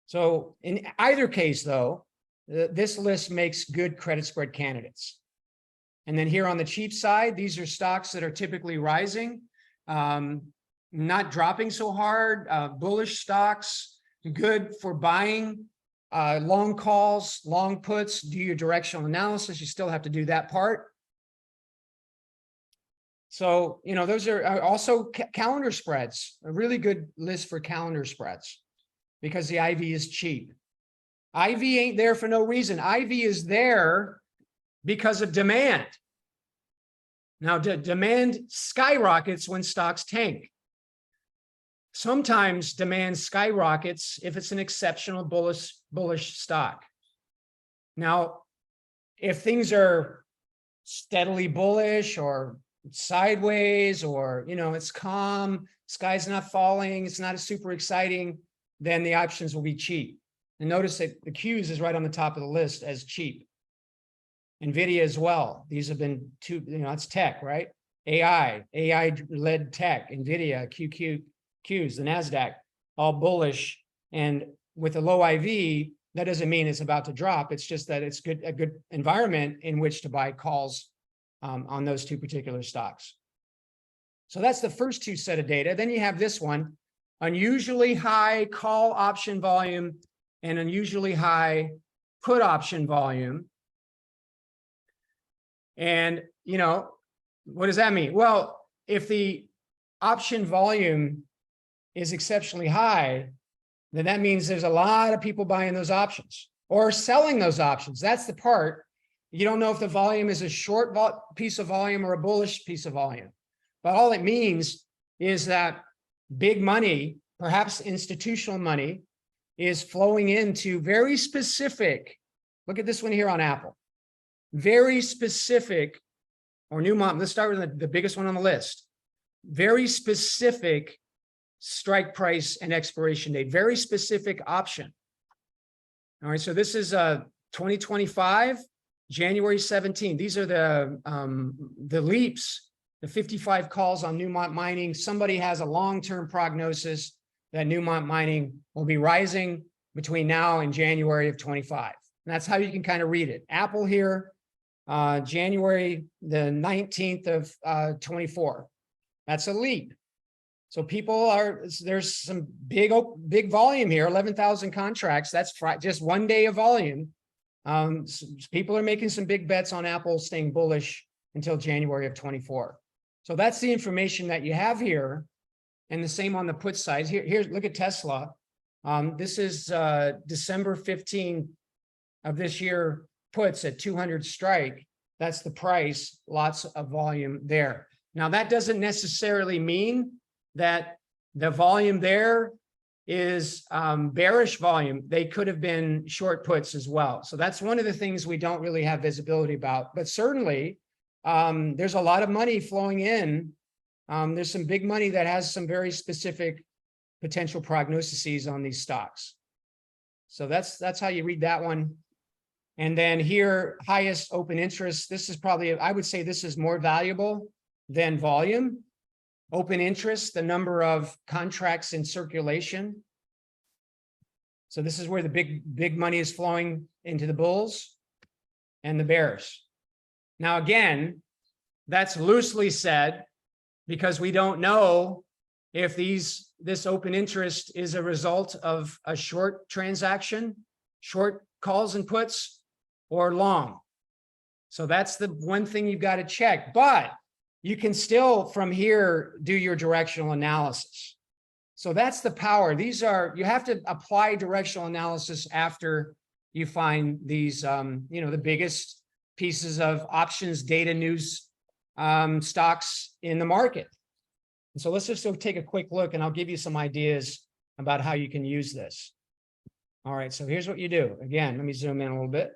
So in either case though, this list makes good credit spread candidates. And then here on the cheap side, these are stocks that are typically rising, not dropping so hard, bullish stocks, good for buying, long calls, long puts, do your directional analysis. You still have to do that part. So, you know, those are also calendar spreads, a really good list for calendar spreads because the IV is cheap. IV ain't there for no reason. IV is there because of demand. Now, demand skyrockets when stocks tank. Sometimes demand skyrockets if it's an exceptional bullish stock. Now, if things are steadily bullish or sideways, or, you know, it's calm, sky's not falling, it's not super exciting, then the options will be cheap. And notice that the Qs is right on the top of the list as cheap. NVIDIA as well. These have been two, you know, it's tech, right? AI-led tech, NVIDIA, QQs, the NASDAQ, all bullish. And with a low IV, that doesn't mean it's about to drop. It's just that it's a good environment in which to buy calls on those two particular stocks. So that's the first two set of data. Then you have this one, unusually high call option volume and unusually high put option volume. And, you know, what does that mean? Well, if the option volume is exceptionally high, then that means there's a lot of people buying those options or selling those options. That's the part. You don't know if the volume is a short piece of volume or a bullish piece of volume. But all it means is that big money, perhaps institutional money, is flowing into very specific, look at this one here on Apple, very specific, or Newmont, let's start with the biggest one on the list, very specific strike price and expiration date, very specific option. All right, so this is 2025, January 17. These are the leaps, the 55 calls on Newmont Mining. Somebody has a long-term prognosis that Newmont Mining will be rising between now and January of 25. And that's how you can kind of read it. Apple here, January the 19th of 24. That's a leap. So there's some big volume here, 11,000 contracts. That's just one day of volume. People are making some big bets on Apple staying bullish until January of 24. So that's the information that you have here. And the same on the put side. Here, look at Tesla. This is December 15 of this year, puts at 200 strike. That's the price, lots of volume there. Now, that doesn't necessarily mean that the volume there is bearish volume. They could have been short puts as well. So that's one of the things we don't really have visibility about. But certainly, there's a lot of money flowing in. There's some big money that has some very specific potential prognoses on these stocks. So that's how you read that one. And then here, highest open interest. This is probably, I would say this is more valuable than volume. Open interest, the number of contracts in circulation. So this is where the big money is flowing into the bulls and the bears. Now, again, that's loosely said because we don't know if this open interest is a result of a short transaction, short calls and puts, or long. So that's the one thing you've got to check. But you can still, from here, do your directional analysis. So that's the power. You have to apply directional analysis after you find these, the biggest pieces of options data news stocks in the market. And so let's just take a quick look and I'll give you some ideas about how you can use this. All right, so here's what you do. Again, let me zoom in a little bit.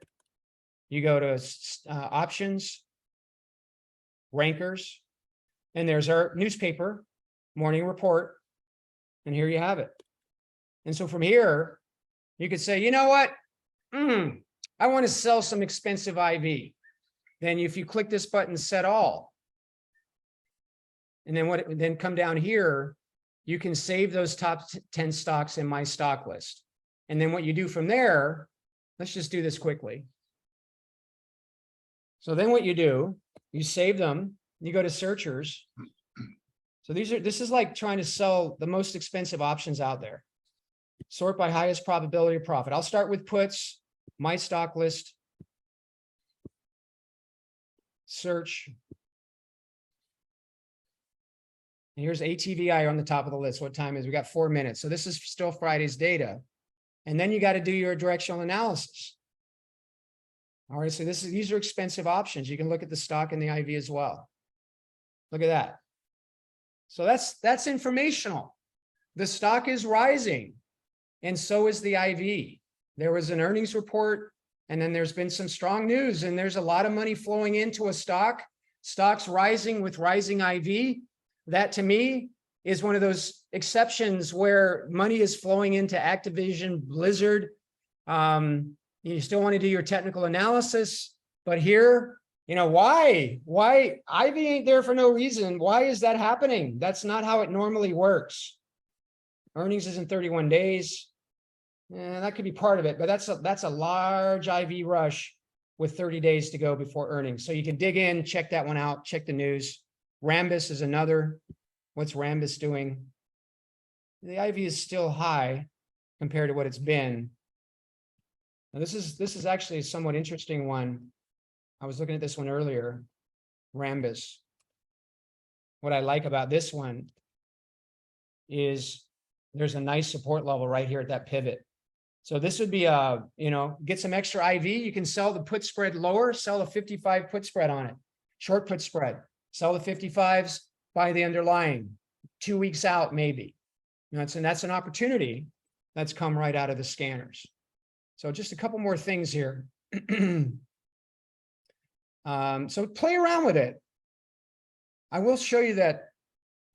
You go to options, rankers, and there's our newspaper, morning report, and here you have it. And so from here, you could say, you know what? I want to sell some expensive IV. Then if you click this button, set all, and then then come down here, you can save those top 10 stocks in my stock list. And then what you do from there, let's just do this quickly. So then what you do, you save them, you go to searchers. So this is like trying to sell the most expensive options out there. Sort by highest probability of profit. I'll start with puts, my stock list, search. And here's ATVI on the top of the list. What time is it? We got 4 minutes. So this is still Friday's data. And then you got to do your directional analysis. All right, so these are expensive options. You can look at the stock and the IV as well. Look at that. So that's informational. The stock is rising, and so is the IV. There was an earnings report, and then there's been some strong news, and there's a lot of money flowing into a stock. Stocks rising with rising IV. That to me is one of those exceptions where money is flowing into Activision, Blizzard. You still want to do your technical analysis, but here, why IV ain't there for no reason. Why is that happening? That's not how it normally works. Earnings is in 31 days. That could be part of it, but that's a large IV rush with 30 days to go before earnings. So you can dig in, check that one out, check the news. Rambus is another. What's Rambus doing? The IV is still high compared to what it's been. Now this is actually a somewhat interesting one. I was looking at this one earlier, Rambus. What I like about this one is there's a nice support level right here at that pivot. So this would be get some extra IV. You can sell the put spread lower, sell a 55 put spread on it, short put spread, sell the 55s, buy the underlying 2 weeks out, maybe. That's an opportunity that's come right out of the scanners. So just a couple more things here. So play around with it. I will show you that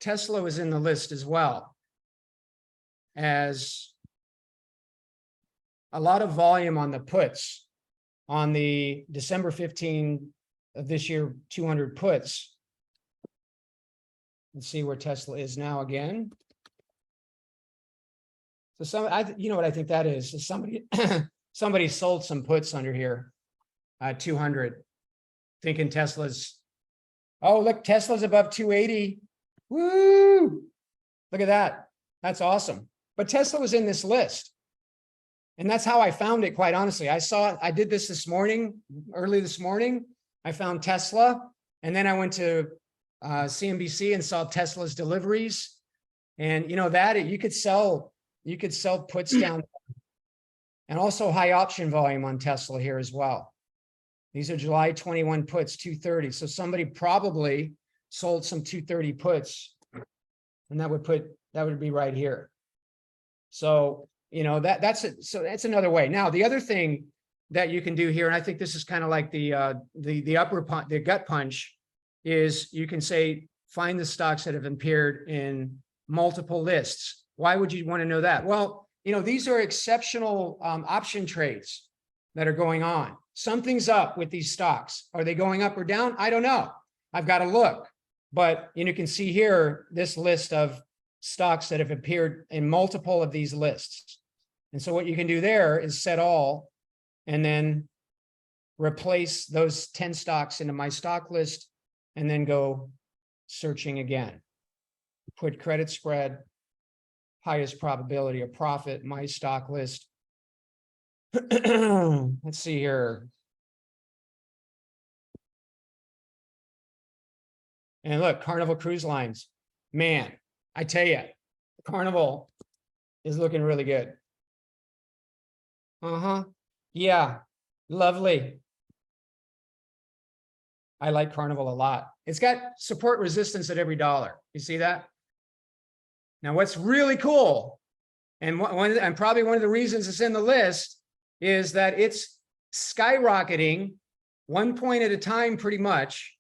Tesla is in the list as well, as a lot of volume on the puts on the December 15 of this year, 200 puts. Let's see where Tesla is now again. So what I think that is somebody sold some puts under here, 200, thinking Tesla's, oh, look, Tesla's above 280. Woo! Look at that. That's awesome. But Tesla was in this list. And that's how I found it, quite honestly. I did this morning, early this morning. I found Tesla, and then I went to CNBC and saw Tesla's deliveries. And you could sell puts down, and also high option volume on Tesla here as well. These are July 21 puts, 230. So somebody probably sold some 230 puts, and that would be right here. So that's it. So that's another way. Now, the other thing that you can do here, and I think this is kind of like the gut punch, is you can say, find the stocks that have appeared in multiple lists. Why would you want to know that? Well, these are exceptional option trades that are going on. Something's up with these stocks. Are they going up or down? I don't know. I've got to look. But you can see here this list of stocks that have appeared in multiple of these lists. And so what you can do there is set all, and then replace those 10 stocks into my stock list, and then go searching again. Put credit spread, highest probability of profit, my stock list. Let's see here. And look, Carnival Cruise Lines. Man, I tell you, Carnival is looking really good. Yeah, lovely. I like Carnival a lot. It's got support resistance at every dollar. You see that? Now, what's really cool, and and probably one of the reasons it's in the list, is that it's skyrocketing 1 point at a time, pretty much,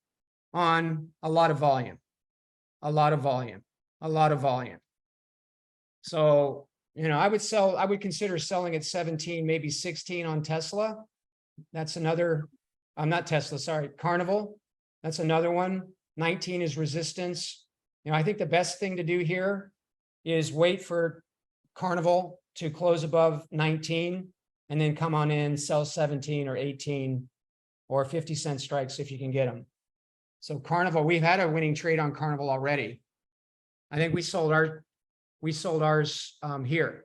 on a lot of volume, a lot of volume, a lot of volume. So, I would consider selling at 17, maybe 16 on Tesla. That's another, I'm not Tesla, sorry, Carnival. That's another one. 19 is resistance. I think the best thing to do here is wait for Carnival to close above 19 and then come on in, sell 17 or 18 or 50-cent strikes if you can get them. So Carnival, we've had a winning trade on Carnival already. I think we sold ours here.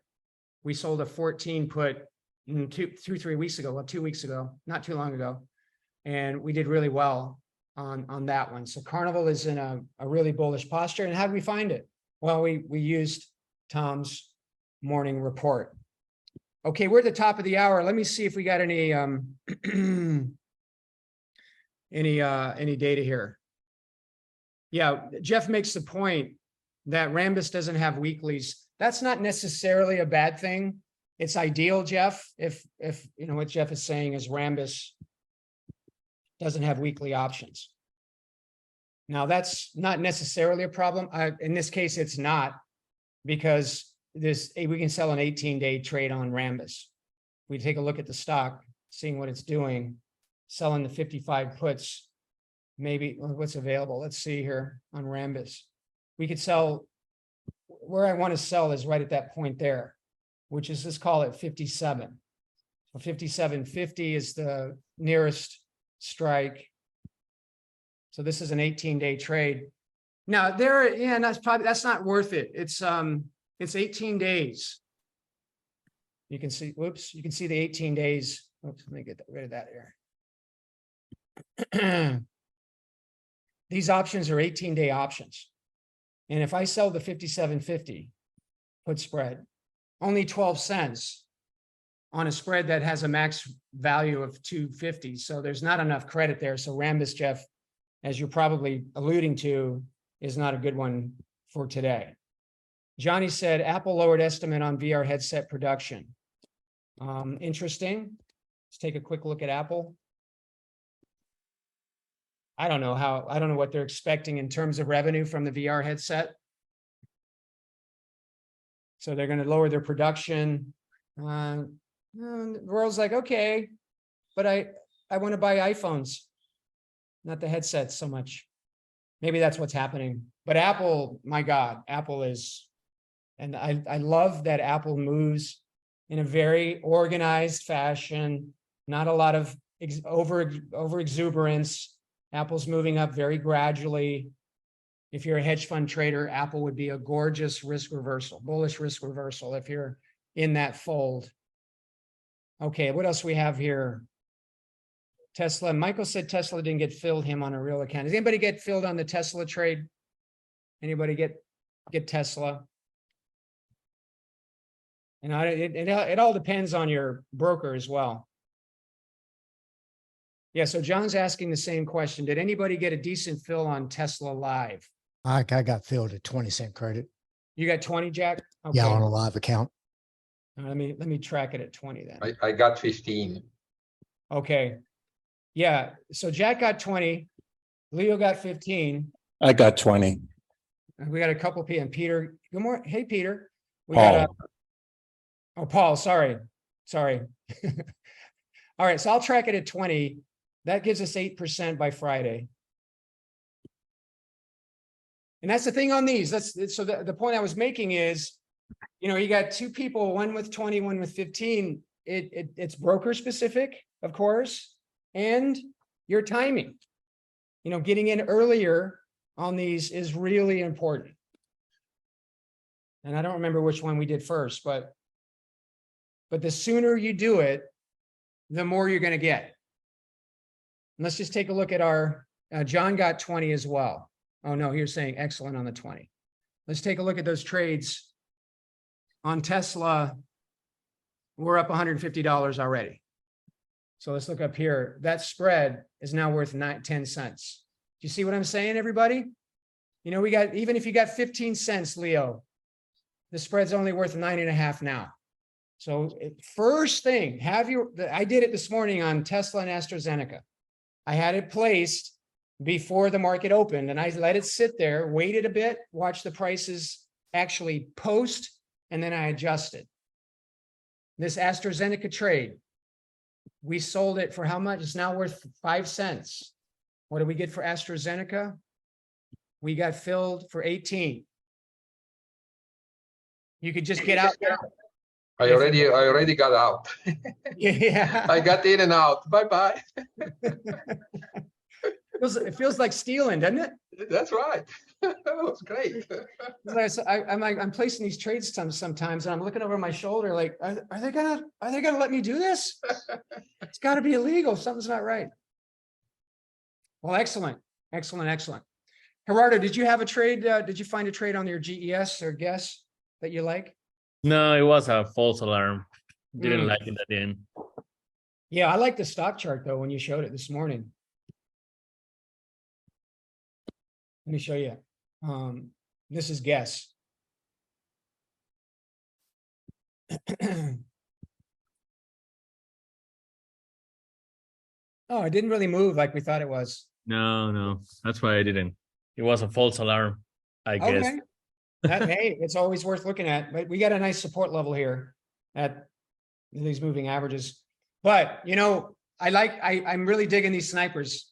We sold a 14 put 3 weeks ago, well, 2 weeks ago, not too long ago. And we did really well on that one. So Carnival is in a really bullish posture. And how did we find it? Well, we used Tom's morning report. Okay, we're at the top of the hour. Let me see if we got any any data here. Yeah, Jeff makes the point that Rambus doesn't have weeklies. That's not necessarily a bad thing. It's ideal, Jeff, if what Jeff is saying is Rambus doesn't have weekly options. Now, that's not necessarily a problem. In this case, it's not, because we can sell an 18-day trade on Rambus. We take a look at the stock, seeing what it's doing, selling the 55 puts, maybe what's available. Let's see here on Rambus. We could sell, where I want to sell is right at that point there, which is, let's call it 57. So 57.50 is the nearest strike. So this is an 18-day trade. Now that's not worth it. It's 18 days. You can see, whoops, you can see the 18 days. Oops, let me get rid of that here. These options are 18-day options. And if I sell the 57.50 put spread, only 12 cents on a spread that has a max value of 250. So there's not enough credit there. So Rambus, Jeff, as you're probably alluding to, is not a good one for today. Johnny said, Apple lowered estimate on VR headset production. Interesting. Let's take a quick look at Apple. I don't know what they're expecting in terms of revenue from the VR headset. So they're going to lower their production. The world's like, okay, but I want to buy iPhones, not the headsets so much. Maybe that's what's happening. But Apple, my God, Apple is, and I love that Apple moves in a very organized fashion, not a lot of over exuberance. Apple's moving up very gradually. If you're a hedge fund trader, Apple would be a gorgeous risk reversal, bullish risk reversal if you're in that fold. Okay, what else we have here? Tesla. Michael said Tesla didn't get filled him on a real account. Does anybody get filled on the Tesla trade? Anybody get Tesla? And it all depends on your broker as well. Yeah, so John's asking the same question. Did anybody get a decent fill on Tesla Live? I got filled at 20-cent credit. You got 20, Jack? Okay. Yeah, on a live account. Let me track it at 20 then. I got 15. Okay. Yeah, so Jack got 20. Leo got 15. I got 20. And we got a couple people. And Peter, good morning. Hey, Peter. We Paul. got Paul, sorry. All right, so I'll track it at 20. That gives us 8% by Friday. And that's the thing on these. So the point I was making is, you got two people, one with 20, one with 15. It's broker specific, of course, and your timing. Getting in earlier on these is really important. And I don't remember which one we did first, but the sooner you do it, the more you're going to get. And let's just take a look at our, John got 20 as well. Oh no, you're saying excellent on the 20. Let's take a look at those trades. On Tesla, we're up $150 already. So let's look up here. That spread is now worth 10 cents. Do you see what I'm saying, everybody? You know, we got, even if you got 15 cents, Leo, the spread's only worth 9.5 now. So first thing, I did it this morning on Tesla and AstraZeneca. I had it placed before the market opened and I let it sit there, waited a bit, watched the prices actually post, and then I adjusted. This AstraZeneca trade, we sold it for how much? It's now worth 5 cents. What did we get for AstraZeneca? We got filled for 18. You could just get out there. I already got out. Yeah. I got in and out. Bye-bye. It feels like stealing, doesn't it? That's right. That was great. I'm placing these trades sometimes, and I'm looking over my shoulder, like, are they gonna let me do this? It's got to be illegal. Something's not right. Well, excellent. Gerardo, did you have a trade? Did you find a trade on your GES or guess that you like? No, it was a false alarm. Didn't like it at the end. Yeah, I like the stock chart though when you showed it this morning. Let me show you. This is guess. Oh, it didn't really move like we thought it was. No, that's why I didn't. It was a false alarm, I guess. Okay. Hey, it's always worth looking at, but we got a nice support level here at these moving averages. But you know, I'm really digging these snipers.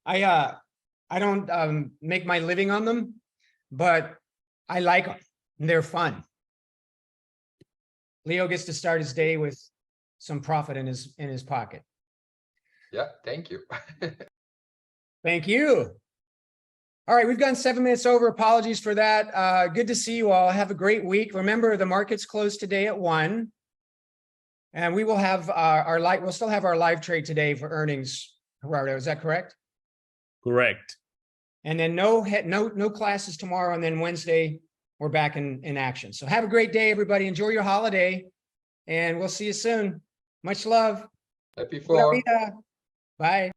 I don't make my living on them, but I like them. They're fun. Leo gets to start his day with some profit in his pocket. Yeah, thank you. Thank you. All right, we've gone 7 minutes over. Apologies for that. Good to see you all. Have a great week. Remember, the market's closed today at 1. And we will have we'll still have our live trade today for earnings, Gerardo. Is that correct? Correct. And then no classes tomorrow, and then Wednesday we're back in action. So have a great day, everybody. Enjoy your holiday, and well see you soon. Much love. Happy 4th. Bye.